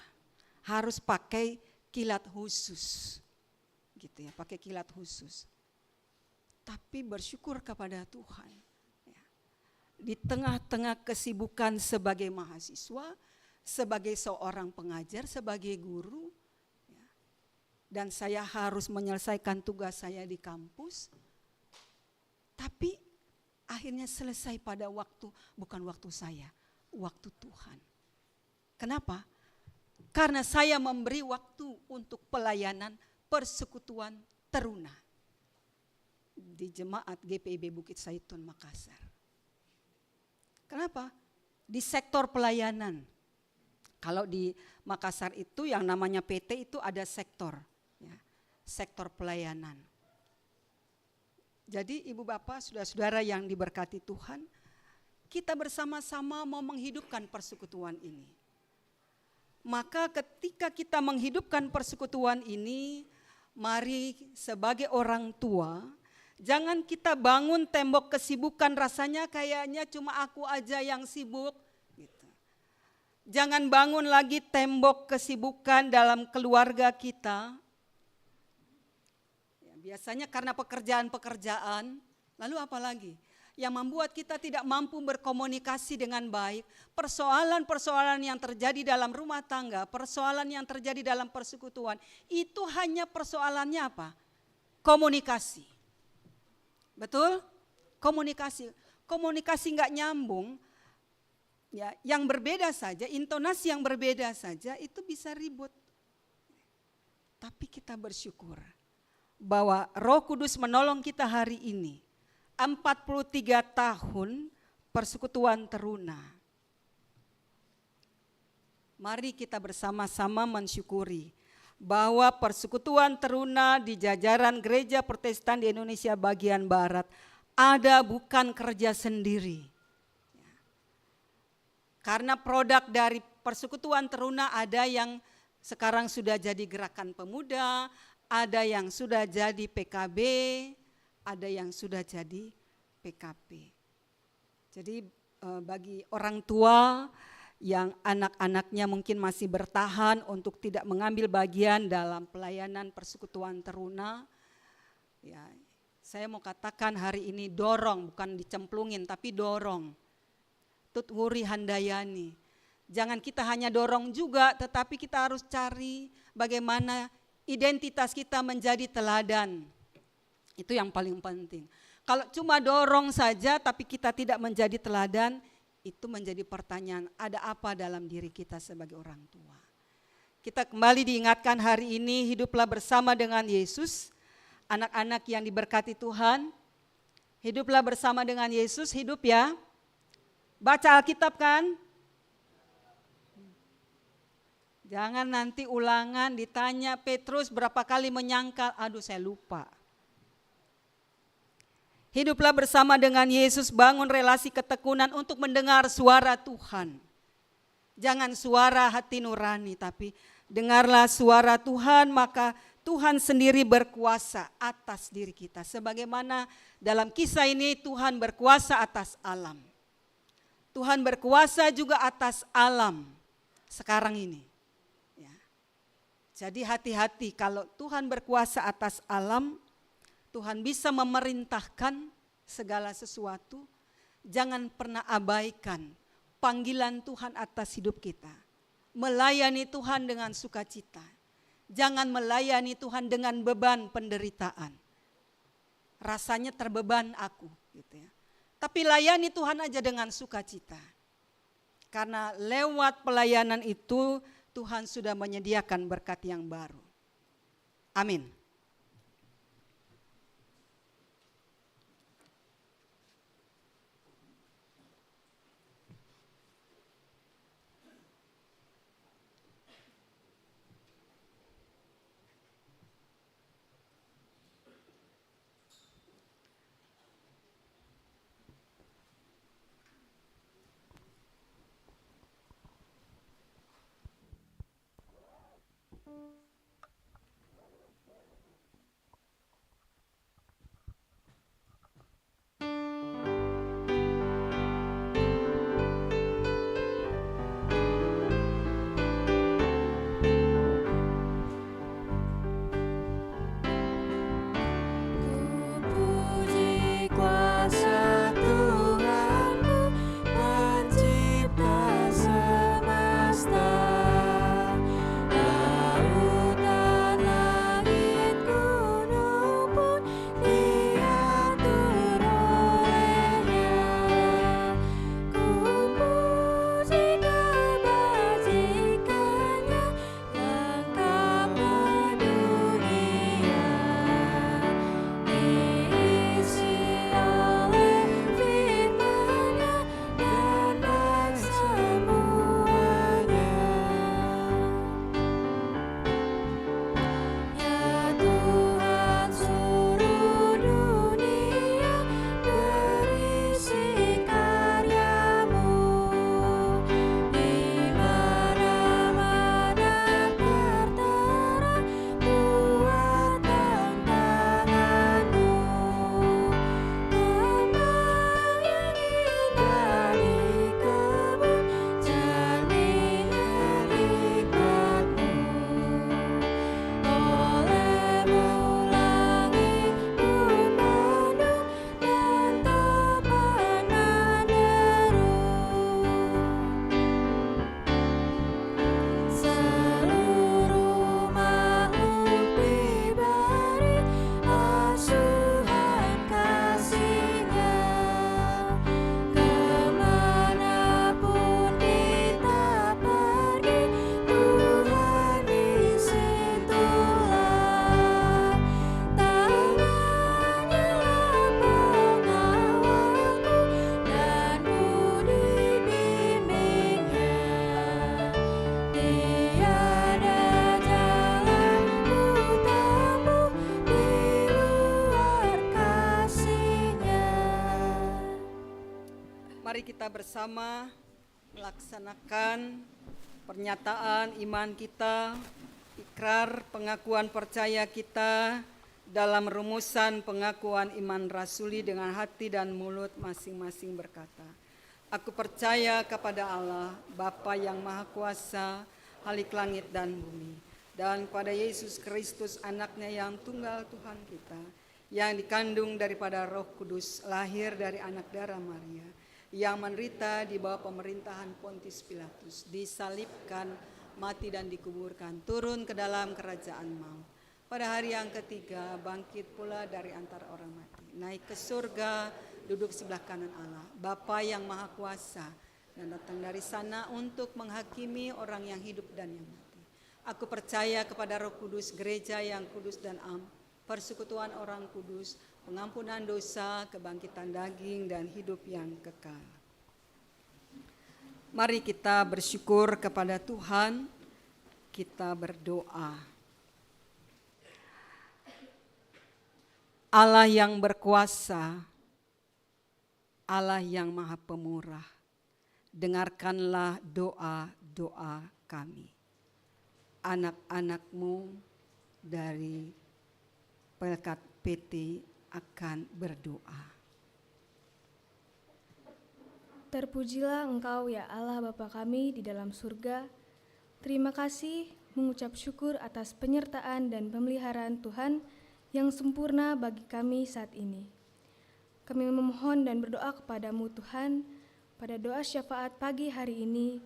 Harus pakai kilat khusus. Gitu ya, pakai kilat khusus. Tapi bersyukur kepada Tuhan. Ya. Di tengah-tengah kesibukan sebagai mahasiswa, sebagai seorang pengajar, sebagai guru, dan saya harus menyelesaikan tugas saya di kampus, tapi akhirnya selesai pada waktu, bukan waktu saya, waktu Tuhan. Kenapa? Karena saya memberi waktu untuk pelayanan persekutuan teruna di Jemaat GPIB Bukit Saitun Makassar. Kenapa? Di sektor pelayanan. Kalau di Makassar itu yang namanya PT itu ada sektor. Sektor pelayanan. Jadi ibu bapak, saudara-saudara yang diberkati Tuhan, kita bersama-sama mau menghidupkan persekutuan ini. Maka ketika kita menghidupkan persekutuan ini, mari sebagai orang tua, jangan kita bangun tembok kesibukan, rasanya kayaknya cuma aku aja yang sibuk. Gitu. Jangan bangun lagi tembok kesibukan dalam keluarga kita. Biasanya karena pekerjaan-pekerjaan, lalu apa lagi? Yang membuat kita tidak mampu berkomunikasi dengan baik. Persoalan-persoalan yang terjadi dalam rumah tangga, persoalan yang terjadi dalam persekutuan, itu hanya persoalannya apa? Komunikasi. Betul? Komunikasi. Komunikasi enggak nyambung, ya, yang berbeda saja, intonasi yang berbeda saja itu bisa ribut. Tapi kita bersyukur bahwa Roh Kudus menolong kita hari ini. 43 tahun persekutuan teruna. Mari kita bersama-sama mensyukuri bahwa persekutuan teruna di jajaran gereja Protestan di Indonesia bagian Barat ada bukan kerja sendiri. Karena produk dari persekutuan teruna ada yang sekarang sudah jadi gerakan pemuda, ada yang sudah jadi PKB, ada yang sudah jadi PKP. Jadi bagi orang tua yang anak-anaknya mungkin masih bertahan untuk tidak mengambil bagian dalam pelayanan persekutuan teruna, ya, saya mau katakan hari ini dorong, bukan dicemplungin tapi dorong. Tut Wuri Handayani. Jangan kita hanya dorong juga, tetapi kita harus cari bagaimana identitas kita menjadi teladan. Itu yang paling penting. Kalau cuma dorong saja tapi kita tidak menjadi teladan, itu menjadi pertanyaan, ada apa dalam diri kita sebagai orang tua. Kita kembali diingatkan hari ini, hiduplah bersama dengan Yesus. Anak-anak yang diberkati Tuhan, hiduplah bersama dengan Yesus, hidup ya. Baca Alkitab kan? Jangan nanti ulangan ditanya Petrus berapa kali menyangkal, aduh saya lupa. Hiduplah bersama dengan Yesus, bangun relasi ketekunan untuk mendengar suara Tuhan. Jangan suara hati nurani, tapi dengarlah suara Tuhan, maka Tuhan sendiri berkuasa atas diri kita. Sebagaimana dalam kisah ini Tuhan berkuasa atas alam. Tuhan berkuasa juga atas alam sekarang ini. Ya. Jadi hati-hati, kalau Tuhan berkuasa atas alam, Tuhan bisa memerintahkan segala sesuatu. Jangan pernah abaikan panggilan Tuhan atas hidup kita. Melayani Tuhan dengan sukacita. Jangan melayani Tuhan dengan beban penderitaan. Rasanya terbeban aku, gitu ya. Tapi layani Tuhan aja dengan sukacita. Karena lewat pelayanan itu Tuhan sudah menyediakan berkat yang baru. Amin. kita bersama melaksanakan pernyataan iman kita, ikrar pengakuan percaya kita dalam rumusan pengakuan iman rasuli dengan hati dan mulut masing-masing berkata, aku percaya kepada Allah, Bapa yang Maha Kuasa, Khalik langit dan bumi, dan pada Yesus Kristus anaknya yang tunggal Tuhan kita, yang dikandung daripada Roh Kudus, lahir dari anak darah Maria, yang menderita di bawah pemerintahan Pontius Pilatus, disalibkan, mati dan dikuburkan, turun ke dalam kerajaan maut. Pada hari yang ketiga bangkit pula dari antara orang mati, naik ke surga, duduk sebelah kanan Allah, Bapa yang Maha Kuasa, dan datang dari sana untuk menghakimi orang yang hidup dan yang mati. Aku percaya kepada Roh Kudus, gereja yang kudus dan am, persekutuan orang kudus, pengampunan dosa, kebangkitan daging, dan hidup yang kekal. Mari kita bersyukur kepada Tuhan, kita berdoa. Allah yang berkuasa, Allah yang Maha Pemurah, dengarkanlah doa-doa kami. Anak-anak-Mu dari Pelkat PT akan berdoa. Terpujilah Engkau ya Allah Bapa kami di dalam surga. Terima kasih mengucap syukur atas penyertaan dan pemeliharaan Tuhan yang sempurna bagi kami saat ini. Kami memohon dan berdoa kepadamu Tuhan, pada doa syafaat pagi hari ini,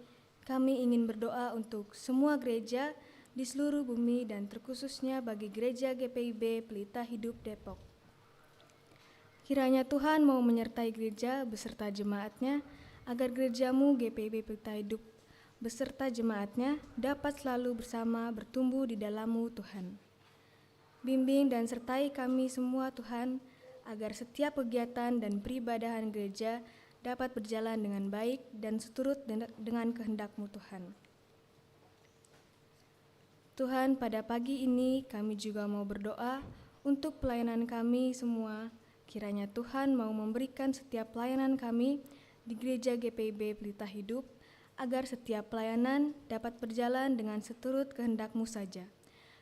kami ingin berdoa untuk semua gereja di seluruh bumi dan terkhususnya bagi gereja GPIB Pelita Hidup Depok. Kiranya Tuhan mau menyertai gereja beserta jemaatnya, agar gerejamu GPIB Pelita Hidup beserta jemaatnya dapat selalu bersama bertumbuh di dalam-Mu Tuhan. Bimbing dan sertai kami semua Tuhan, agar setiap kegiatan dan peribadahan gereja dapat berjalan dengan baik dan seturut dengan kehendak-Mu Tuhan. Tuhan, pada pagi ini kami juga mau berdoa untuk pelayanan kami semua. Kiranya Tuhan mau memberikan setiap pelayanan kami di gereja GPIB Pelita Hidup, agar setiap pelayanan dapat berjalan dengan seturut kehendak-Mu saja.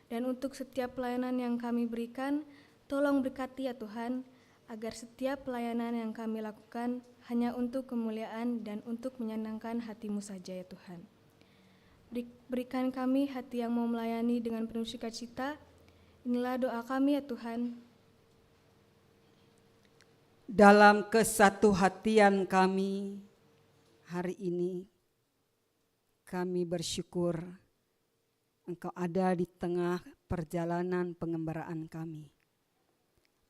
Dan untuk setiap pelayanan yang kami berikan, tolong berkati ya Tuhan, agar setiap pelayanan yang kami lakukan hanya untuk kemuliaan dan untuk menyenangkan hati-Mu saja ya Tuhan. Berikan kami hati yang mau melayani dengan penuh sukacita. Inilah doa kami ya Tuhan. Dalam kesatuhatian kami hari ini, kami bersyukur Engkau ada di tengah perjalanan pengembaraan kami.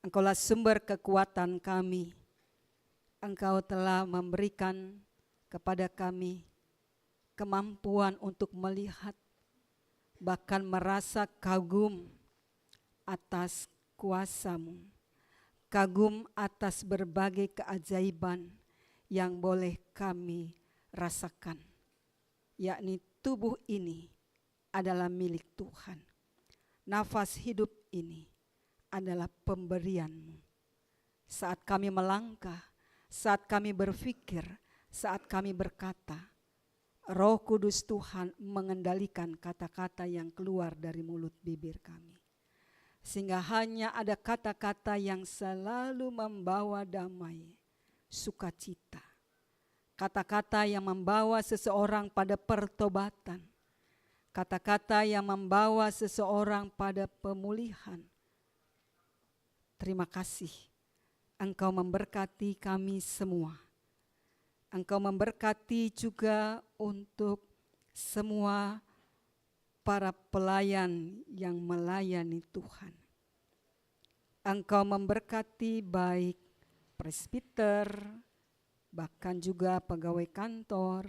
Engkaulah sumber kekuatan kami. Engkau telah memberikan kepada kami kemampuan untuk melihat, bahkan merasa kagum atas kuasa-Mu, kagum atas berbagai keajaiban yang boleh kami rasakan, yakni tubuh ini adalah milik Tuhan. Nafas hidup ini adalah pemberian-Mu. Saat kami melangkah, saat kami berpikir, saat kami berkata, Roh Kudus Tuhan mengendalikan kata-kata yang keluar dari mulut bibir kami. Sehingga hanya ada kata-kata yang selalu membawa damai, sukacita. Kata-kata yang membawa seseorang pada pertobatan. Kata-kata yang membawa seseorang pada pemulihan. Terima kasih, Engkau memberkati kami semua. Engkau memberkati juga untuk semua para pelayan yang melayani Tuhan. Engkau memberkati baik presbiter, bahkan juga pegawai kantor,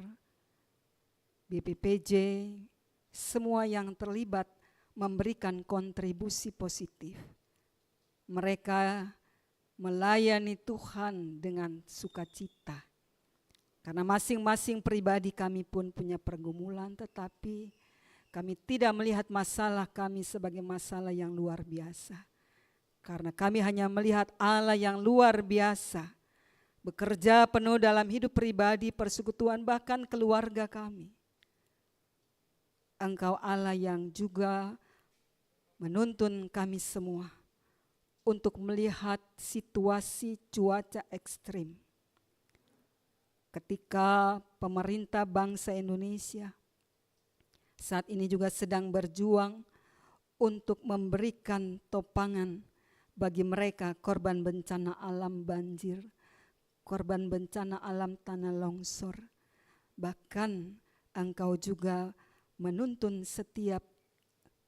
BPPJ, semua yang terlibat memberikan kontribusi positif. Mereka melayani Tuhan dengan sukacita. Karena masing-masing pribadi kami pun punya pergumulan, tetapi kami tidak melihat masalah kami sebagai masalah yang luar biasa. Karena kami hanya melihat Allah yang luar biasa, bekerja penuh dalam hidup pribadi, persekutuan, bahkan keluarga kami. Engkau Allah yang juga menuntun kami semua untuk melihat situasi cuaca ekstrim. Ketika pemerintah bangsa Indonesia saat ini juga sedang berjuang untuk memberikan topangan bagi mereka korban bencana alam banjir, korban bencana alam tanah longsor. Bahkan Engkau juga menuntun setiap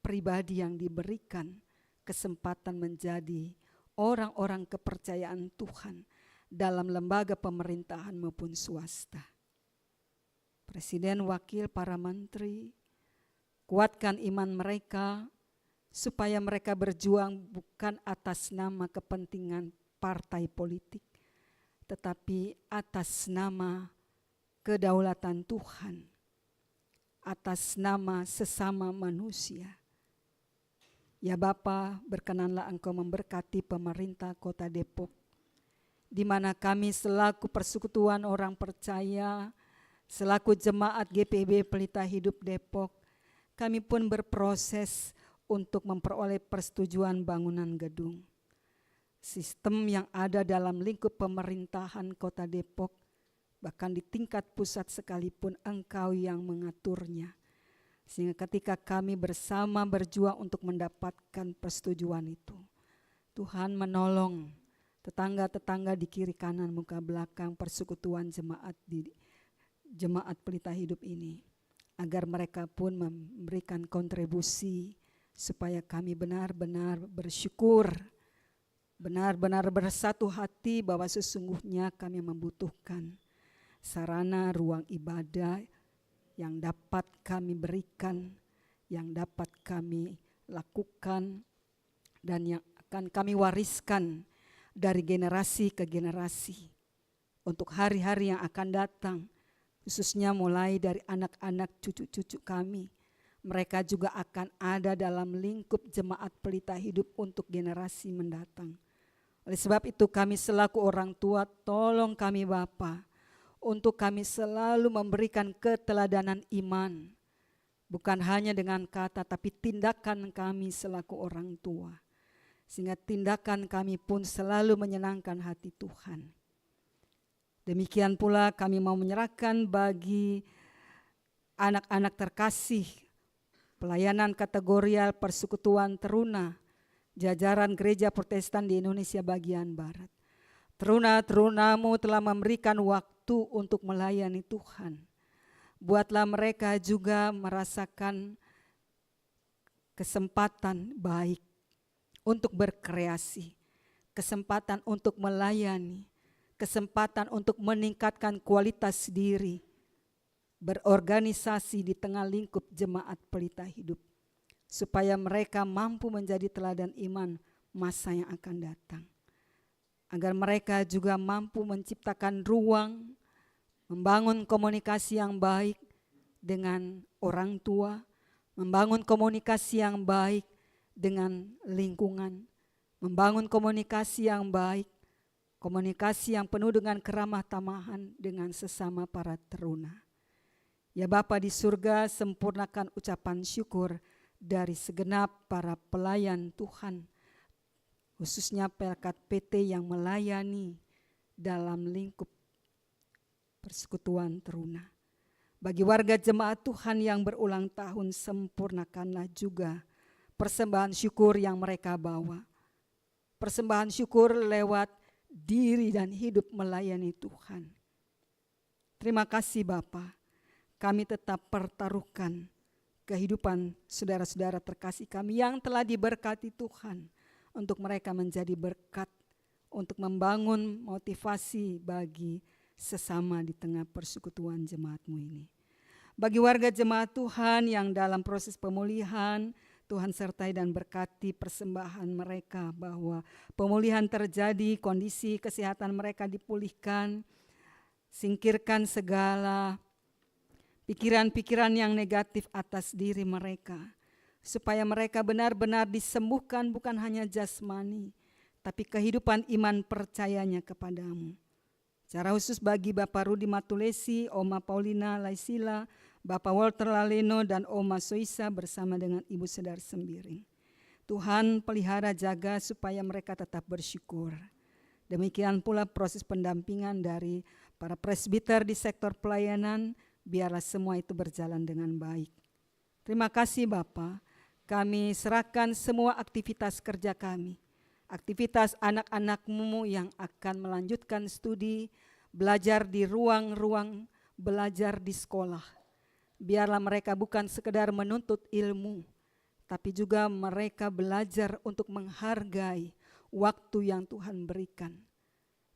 pribadi yang diberikan kesempatan menjadi orang-orang kepercayaan Tuhan dalam lembaga pemerintahan maupun swasta. Presiden, wakil, para menteri, kuatkan iman mereka supaya mereka berjuang bukan atas nama kepentingan partai politik, tetapi atas nama kedaulatan Tuhan, atas nama sesama manusia. Ya Bapa, berkenanlah Engkau memberkati pemerintah Kota Depok, di mana kami selaku persekutuan orang percaya, selaku jemaat GPIB Pelita Hidup Depok, kami pun berproses untuk memperoleh persetujuan bangunan gedung. Sistem yang ada dalam lingkup pemerintahan Kota Depok, bahkan di tingkat pusat sekalipun Engkau yang mengaturnya. Sehingga ketika kami bersama berjuang untuk mendapatkan persetujuan itu, Tuhan menolong tetangga-tetangga di kiri kanan muka belakang persekutuan jemaat Pelita Hidup ini, agar mereka pun memberikan kontribusi supaya kami benar-benar bersyukur, benar-benar bersatu hati bahwa sesungguhnya kami membutuhkan sarana ruang ibadah yang dapat kami berikan, yang dapat kami lakukan, dan yang akan kami wariskan dari generasi ke generasi untuk hari-hari yang akan datang, khususnya mulai dari anak-anak cucu-cucu kami. Mereka juga akan ada dalam lingkup jemaat Pelita Hidup untuk generasi mendatang. Oleh sebab itu kami selaku orang tua, tolong kami Bapa, untuk kami selalu memberikan keteladanan iman, bukan hanya dengan kata tapi tindakan kami selaku orang tua, sehingga tindakan kami pun selalu menyenangkan hati Tuhan. Demikian pula kami mau menyerahkan bagi anak-anak terkasih pelayanan kategorial persekutuan teruna jajaran gereja Protestan di Indonesia bagian Barat. Teruna-terunamu telah memberikan waktu untuk melayani Tuhan. Buatlah mereka juga merasakan kesempatan baik untuk berkreasi, kesempatan untuk melayani, kesempatan untuk meningkatkan kualitas diri, berorganisasi di tengah lingkup jemaat Pelita Hidup, supaya mereka mampu menjadi teladan iman masa yang akan datang. Agar mereka juga mampu menciptakan ruang, membangun komunikasi yang baik dengan orang tua, membangun komunikasi yang baik dengan lingkungan, membangun komunikasi yang baik, komunikasi yang penuh dengan keramah tamahan dengan sesama para teruna. Ya Bapa di surga, sempurnakan ucapan syukur dari segenap para pelayan Tuhan, khususnya Pelkat PT yang melayani dalam lingkup persekutuan teruna. Bagi warga jemaat Tuhan yang berulang tahun, sempurnakanlah juga persembahan syukur yang mereka bawa. Persembahan syukur lewat diri dan hidup melayani Tuhan. Terima kasih Bapa. Kami tetap pertaruhkan kehidupan saudara-saudara terkasih kami yang telah diberkati Tuhan, untuk mereka menjadi berkat, untuk membangun motivasi bagi sesama di tengah persekutuan jemaat-Mu ini. Bagi warga jemaat Tuhan yang dalam proses pemulihan, Tuhan sertai dan berkati persembahan mereka, bahwa pemulihan terjadi, kondisi kesehatan mereka dipulihkan, singkirkan segala pikiran-pikiran yang negatif atas diri mereka, supaya mereka benar-benar disembuhkan bukan hanya jasmani, tapi kehidupan iman percayanya kepadamu. Secara khusus bagi Bapak Rudi Matulesi, Oma Paulina Laisila, Bapak Walter Laleno, dan Oma Soisa bersama dengan Ibu Sedar Sembiring. Tuhan pelihara jaga supaya mereka tetap bersyukur. Demikian pula proses pendampingan dari para presbiter di sektor pelayanan, biarlah semua itu berjalan dengan baik. Terima kasih Bapa, kami serahkan semua aktivitas kerja kami, aktivitas anak-anak-Mu yang akan melanjutkan studi, belajar di ruang-ruang belajar di sekolah. Biarlah mereka bukan sekedar menuntut ilmu, tapi juga mereka belajar untuk menghargai waktu yang Tuhan berikan.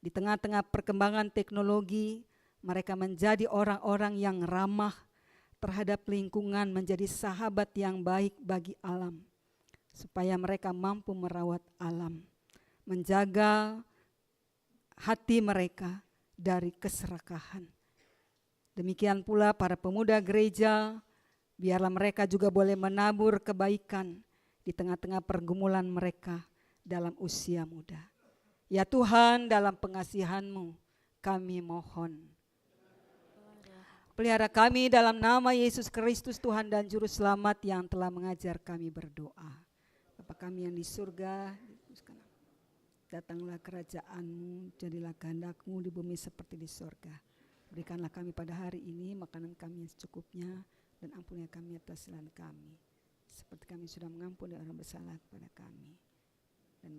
Di tengah-tengah perkembangan teknologi, mereka menjadi orang-orang yang ramah terhadap lingkungan, menjadi sahabat yang baik bagi alam, supaya mereka mampu merawat alam, menjaga hati mereka dari keserakahan. Demikian pula para pemuda gereja, biarlah mereka juga boleh menabur kebaikan di tengah-tengah pergumulan mereka dalam usia muda. Ya Tuhan, dalam pengasihan-Mu kami mohon. Pelihara kami dalam nama Yesus Kristus Tuhan dan Juru Selamat yang telah mengajar kami berdoa. Bapa kami yang di surga, datanglah kerajaan-Mu, jadilah kehendak-Mu di bumi seperti di surga. Berikanlah kami pada hari ini makanan kami yang secukupnya, dan ampunilah kami atas kesalahan kami, seperti kami sudah mengampuni orang bersalah kepada kami. Dan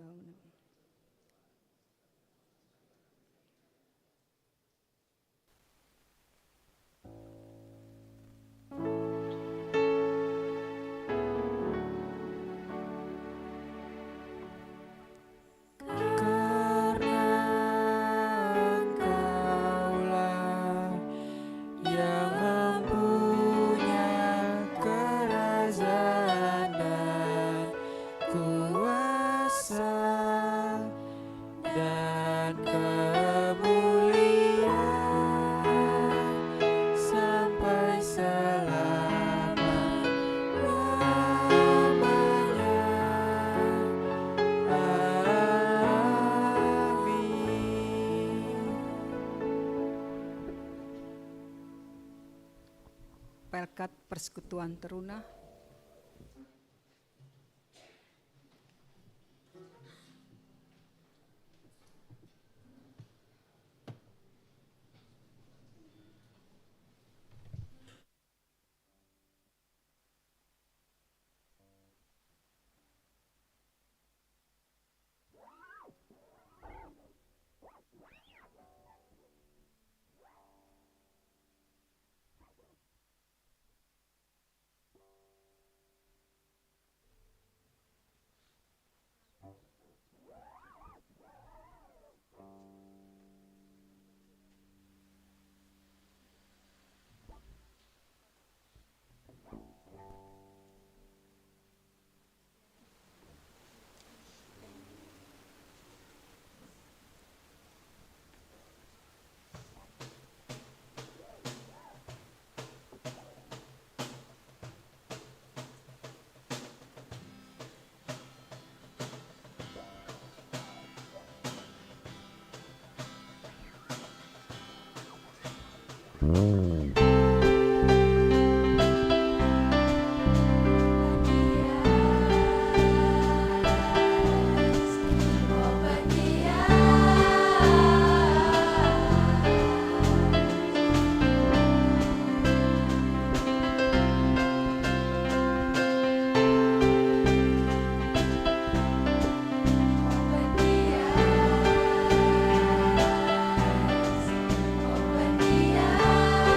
Pelkat Persekutuan Teruna. Open the eyes.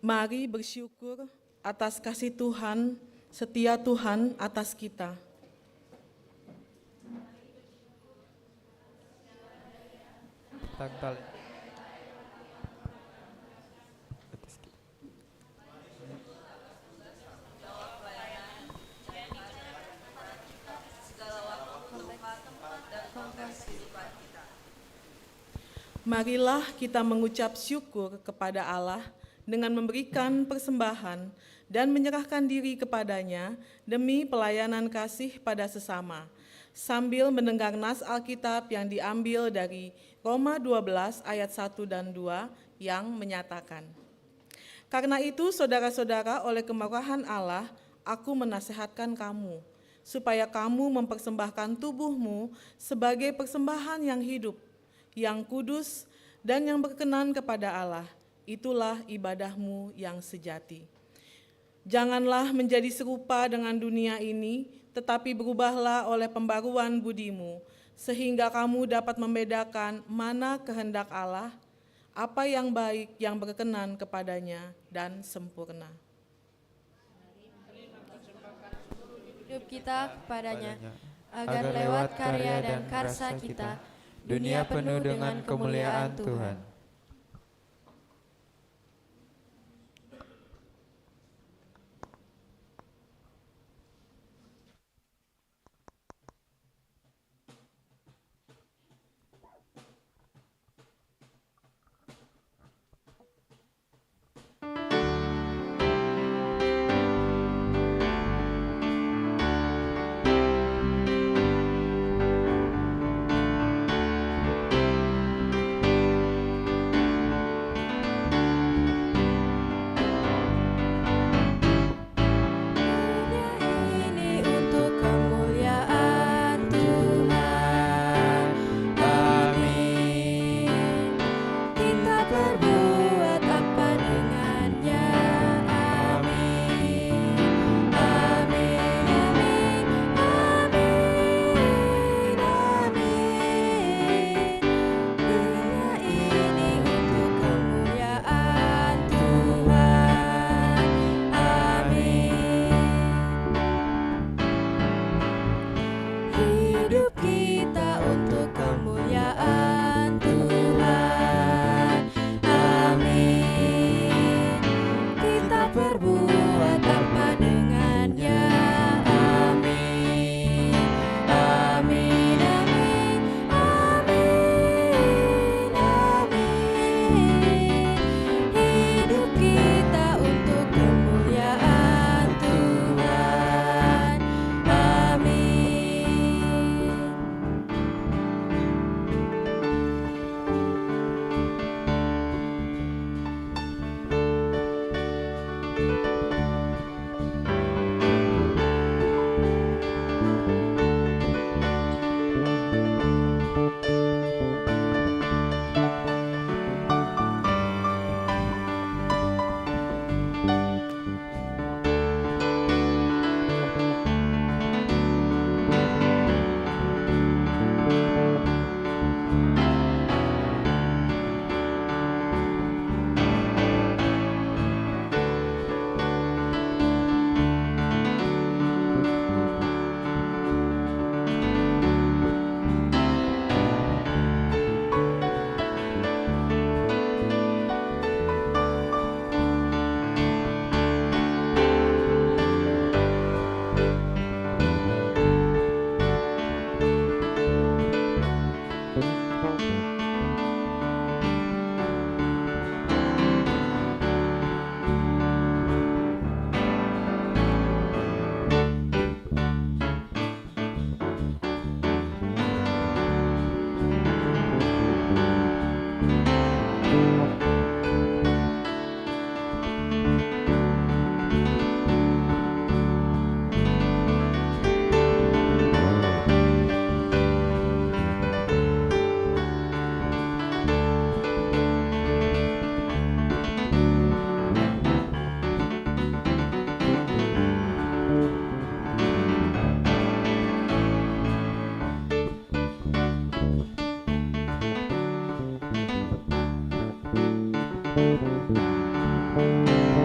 Mari bersyukur atas kasih Tuhan, setia Tuhan atas kita. Tanggal. Marilah kita mengucap syukur kepada Allah dengan memberikan persembahan dan menyerahkan diri kepadanya demi pelayanan kasih pada sesama, sambil mendengar nas Alkitab yang diambil dari Roma 12 ayat 1 dan 2 yang menyatakan, "Karena itu, saudara-saudara, oleh kemurahan Allah, aku menasehatkan kamu, supaya kamu mempersembahkan tubuhmu sebagai persembahan yang hidup, yang kudus, dan yang berkenan kepada Allah. Itulah ibadahmu yang sejati. Janganlah menjadi serupa dengan dunia ini, tetapi berubahlah oleh pembaruan budimu, sehingga kamu dapat membedakan mana kehendak Allah, apa yang baik, yang berkenan kepadanya, dan sempurna." Hidup kita kepadanya, agar lewat karya dan karsa kita, dunia penuh dengan kemuliaan Tuhan. Thank you.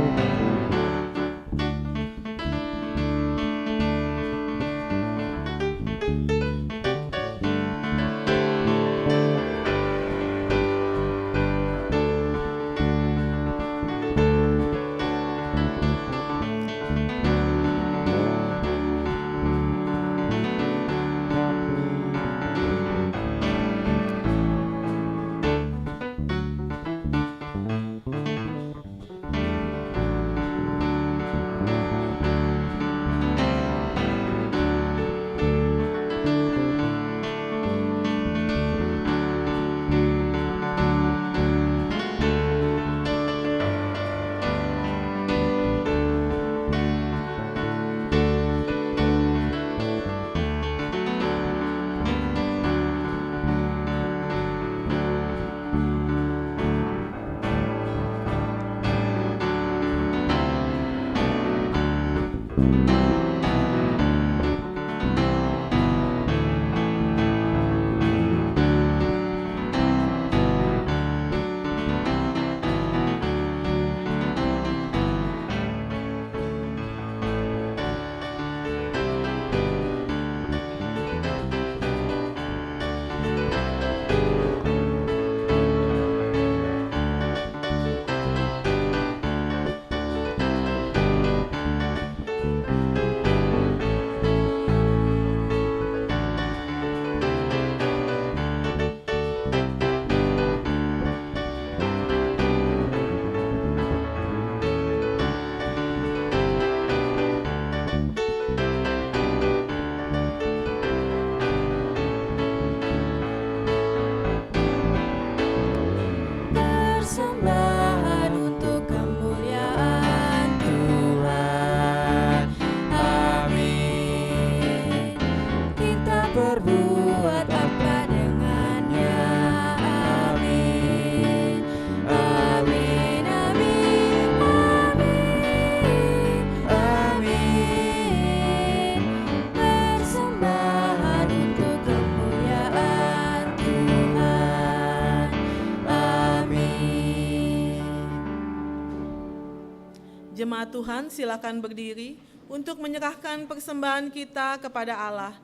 Jemaat Tuhan, silakan berdiri untuk menyerahkan persembahan kita kepada Allah.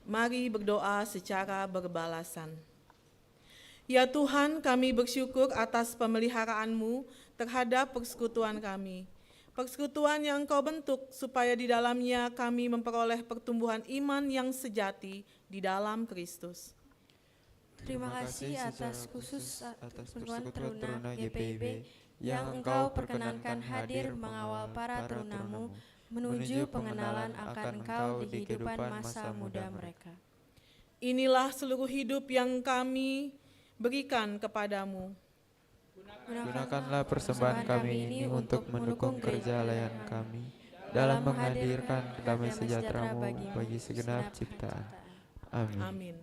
Mari berdoa secara berbalasan. Ya Tuhan, kami bersyukur atas pemeliharaan-Mu terhadap persekutuan kami. Persekutuan yang Engkau bentuk supaya di dalamnya kami memperoleh pertumbuhan iman yang sejati di dalam Kristus. Terima kasih atas persekutuan teruna GPIB yang Engkau perkenankan hadir mengawal para terunamu menuju pengenalan akan Engkau di kehidupan masa muda mereka. Inilah seluruh hidup yang kami berikan kepadamu. Gunakanlah persembahan kami ini untuk mendukung kerja layan kami dalam menghadirkan damai sejahtera-Mu bagi segenap ciptaan. Amin. Amin.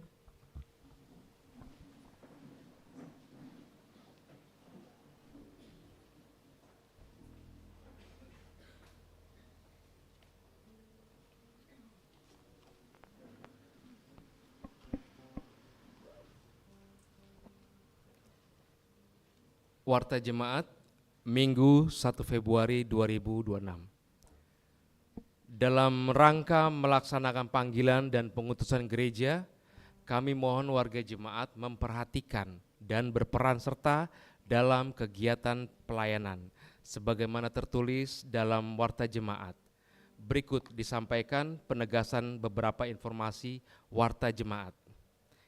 Warta Jemaat, Minggu 1 Februari 2026. Dalam rangka melaksanakan panggilan dan pengutusan gereja, kami mohon warga jemaat memperhatikan dan berperan serta dalam kegiatan pelayanan, sebagaimana tertulis dalam Warta Jemaat. Berikut disampaikan penegasan beberapa informasi Warta Jemaat.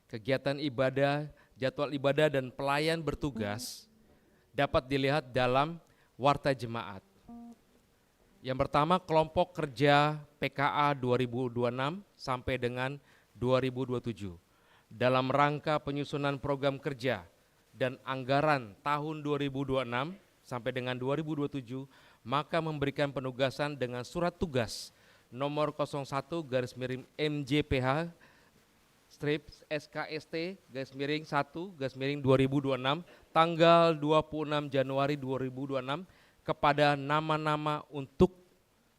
Kegiatan ibadah, jadwal ibadah dan pelayan bertugas dapat dilihat dalam Warta Jemaat. Yang pertama, kelompok kerja PKA 2026 sampai dengan 2027. Dalam rangka penyusunan program kerja dan anggaran tahun 2026 sampai dengan 2027, maka memberikan penugasan dengan surat tugas nomor 01/MJPH SKST-1/2026 tanggal 26 Januari 2026 kepada nama-nama untuk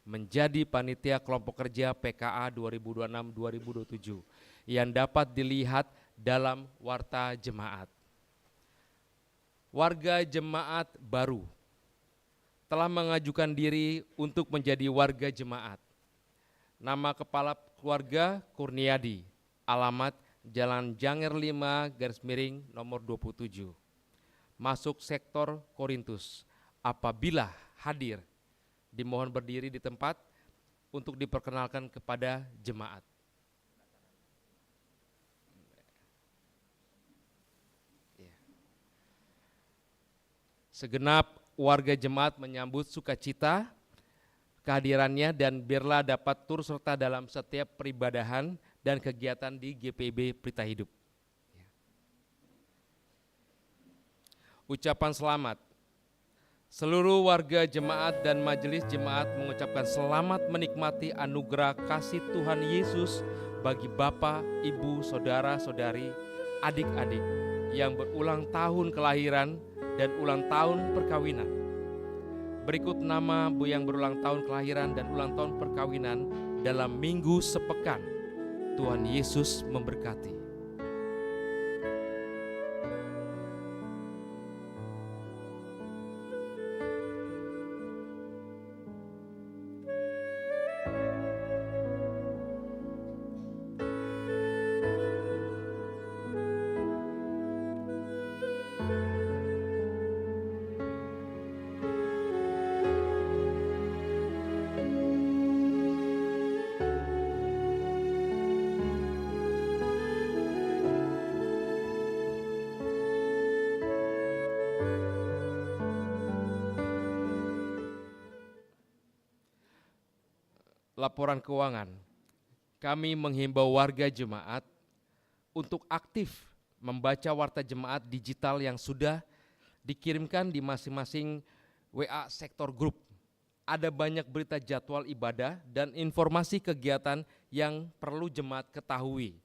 menjadi panitia kelompok kerja PKA 2026-2027 yang dapat dilihat dalam Warta Jemaat. Warga jemaat baru telah mengajukan diri untuk menjadi warga jemaat. Nama kepala keluarga Kurniadi, alamat Jalan Janger 5 nomor 27. Masuk sektor Korintus. Apabila hadir, dimohon berdiri di tempat untuk diperkenalkan kepada jemaat. Segenap warga jemaat menyambut sukacita kehadirannya dan biarlah dapat turut serta dalam setiap peribadahan dan kegiatan di GPIB Pelita Hidup. Ucapan selamat. Seluruh warga jemaat dan majelis jemaat mengucapkan selamat menikmati anugerah kasih Tuhan Yesus bagi Bapak, Ibu, Saudara-saudari, adik-adik yang berulang tahun kelahiran dan ulang tahun perkawinan. Berikut nama yang berulang tahun kelahiran dan ulang tahun perkawinan dalam minggu sepekan. Tuhan Yesus memberkati. Laporan keuangan. Kami menghimbau warga jemaat untuk aktif membaca Warta Jemaat digital yang sudah dikirimkan di masing-masing WA sektor grup. Ada banyak berita jadwal ibadah dan informasi kegiatan yang perlu jemaat ketahui.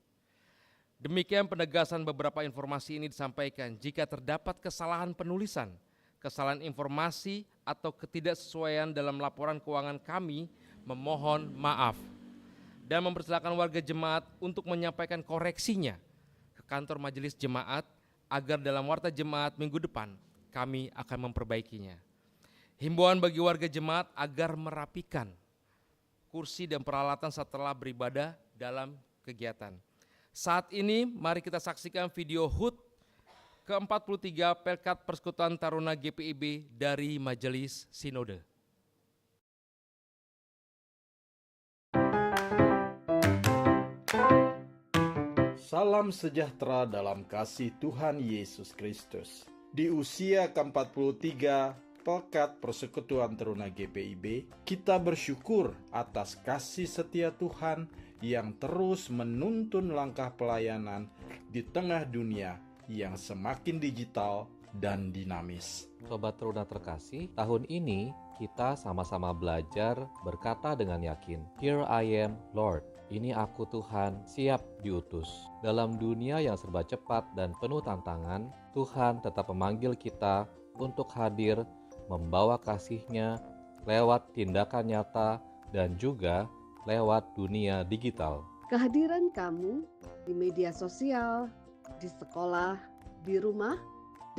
Demikian penegasan beberapa informasi ini disampaikan. Jika terdapat kesalahan penulisan, kesalahan informasi atau ketidaksesuaian dalam laporan keuangan kami, memohon maaf dan mempersilakan warga jemaat untuk menyampaikan koreksinya ke kantor majelis jemaat agar dalam Warta Jemaat minggu depan kami akan memperbaikinya. Himbauan bagi warga jemaat agar merapikan kursi dan peralatan setelah beribadah dalam kegiatan. Saat ini mari kita saksikan video HUT ke-43 Pelkat Persekutuan Taruna GPIB dari Majelis Sinode. Salam sejahtera dalam kasih Tuhan Yesus Kristus. Di usia ke-43 Pelkat Persekutuan Taruna GPIB, kita bersyukur atas kasih setia Tuhan yang terus menuntun langkah pelayanan di tengah dunia yang semakin digital dan dinamis. Sobat Teruna terkasih, tahun ini kita sama-sama belajar berkata dengan yakin, Here I am, Lord. Ini aku Tuhan, siap diutus. Dalam dunia yang serba cepat dan penuh tantangan, Tuhan tetap memanggil kita untuk hadir, membawa kasih-Nya lewat tindakan nyata dan juga lewat dunia digital. Kehadiran kamu di media sosial, di sekolah, di rumah,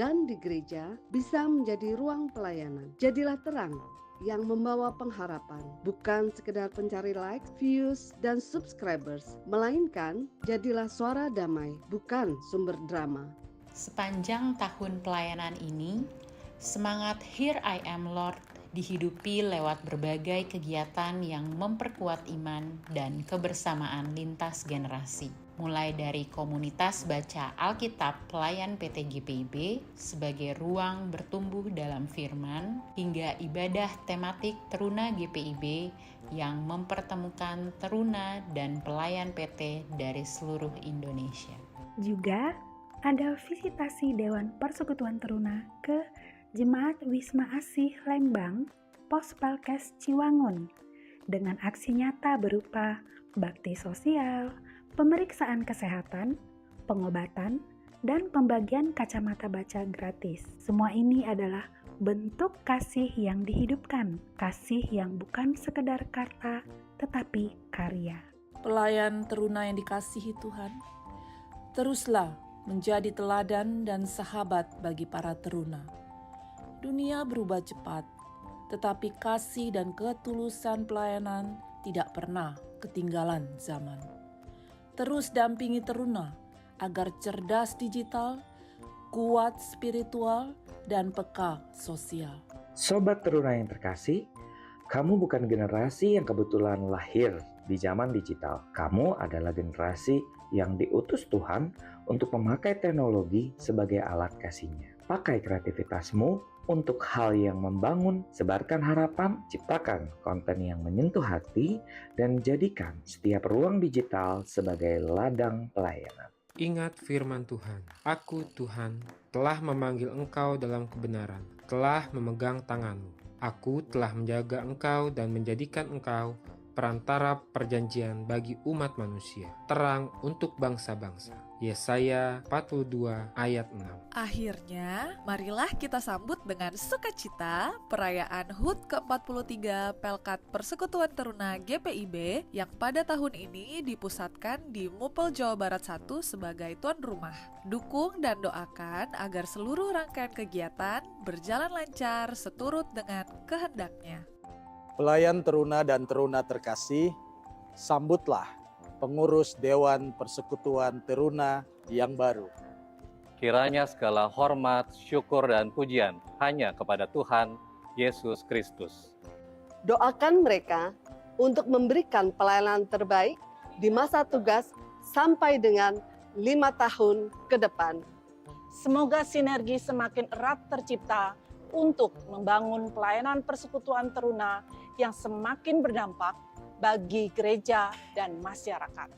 dan di gereja bisa menjadi ruang pelayanan. Jadilah terang yang membawa pengharapan, bukan sekedar pencari likes, views, dan subscribers, melainkan jadilah suara damai, bukan sumber drama. Sepanjang tahun pelayanan ini, semangat Here I Am Lord dihidupi lewat berbagai kegiatan yang memperkuat iman dan kebersamaan lintas generasi. Mulai dari komunitas baca Alkitab pelayan PT GPIB sebagai ruang bertumbuh dalam firman, hingga ibadah tematik Teruna GPIB yang mempertemukan teruna dan pelayan PT dari seluruh Indonesia. Juga ada visitasi Dewan Persekutuan Teruna ke Jemaat Wisma Asih Lembang, Pos Pelkes Ciwangun, dengan aksi nyata berupa bakti sosial, pemeriksaan kesehatan, pengobatan, dan pembagian kacamata baca gratis. Semua ini adalah bentuk kasih yang dihidupkan, kasih yang bukan sekedar kata, tetapi karya. Pelayan teruna yang dikasihi Tuhan, teruslah menjadi teladan dan sahabat bagi para teruna. Dunia berubah cepat, tetapi kasih dan ketulusan pelayanan tidak pernah ketinggalan zaman. Terus dampingi teruna agar cerdas digital, kuat spiritual, dan peka sosial. Sobat Teruna yang terkasih, kamu bukan generasi yang kebetulan lahir di zaman digital. Kamu adalah generasi yang diutus Tuhan untuk memakai teknologi sebagai alat kasih-Nya. Pakai kreativitasmu untuk hal yang membangun, sebarkan harapan, ciptakan konten yang menyentuh hati, dan jadikan setiap ruang digital sebagai ladang pelayanan. Ingat firman Tuhan, Aku Tuhan telah memanggil engkau dalam kebenaran, telah memegang tanganmu. Aku telah menjaga engkau dan menjadikan engkau perantara perjanjian bagi umat manusia, terang untuk bangsa-bangsa. Yesaya 42 ayat 6. Akhirnya, marilah kita sambut dengan sukacita perayaan HUT ke-43 Pelkat Persekutuan Teruna GPIB yang pada tahun ini dipusatkan di Mupel Jawa Barat 1 sebagai tuan rumah. Dukung dan doakan agar seluruh rangkaian kegiatan berjalan lancar seturut dengan kehendaknya. Pelayan teruna dan teruna terkasih, sambutlah pengurus Dewan Persekutuan Teruna yang baru. Kiranya segala hormat, syukur, dan pujian hanya kepada Tuhan Yesus Kristus. Doakan mereka untuk memberikan pelayanan terbaik di masa tugas sampai dengan 5 tahun ke depan. Semoga sinergi semakin erat tercipta untuk membangun pelayanan persekutuan teruna yang semakin berdampak bagi gereja dan masyarakat.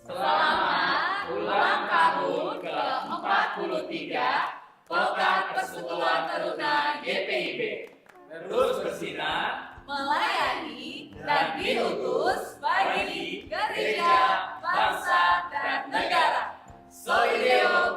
Selamat ulang tahun ke-43 Pelkat Persekutuan Teruna GPIB. Terus bersinar, melayani, dan diutus bagi gereja, bangsa, dan negara. Solideo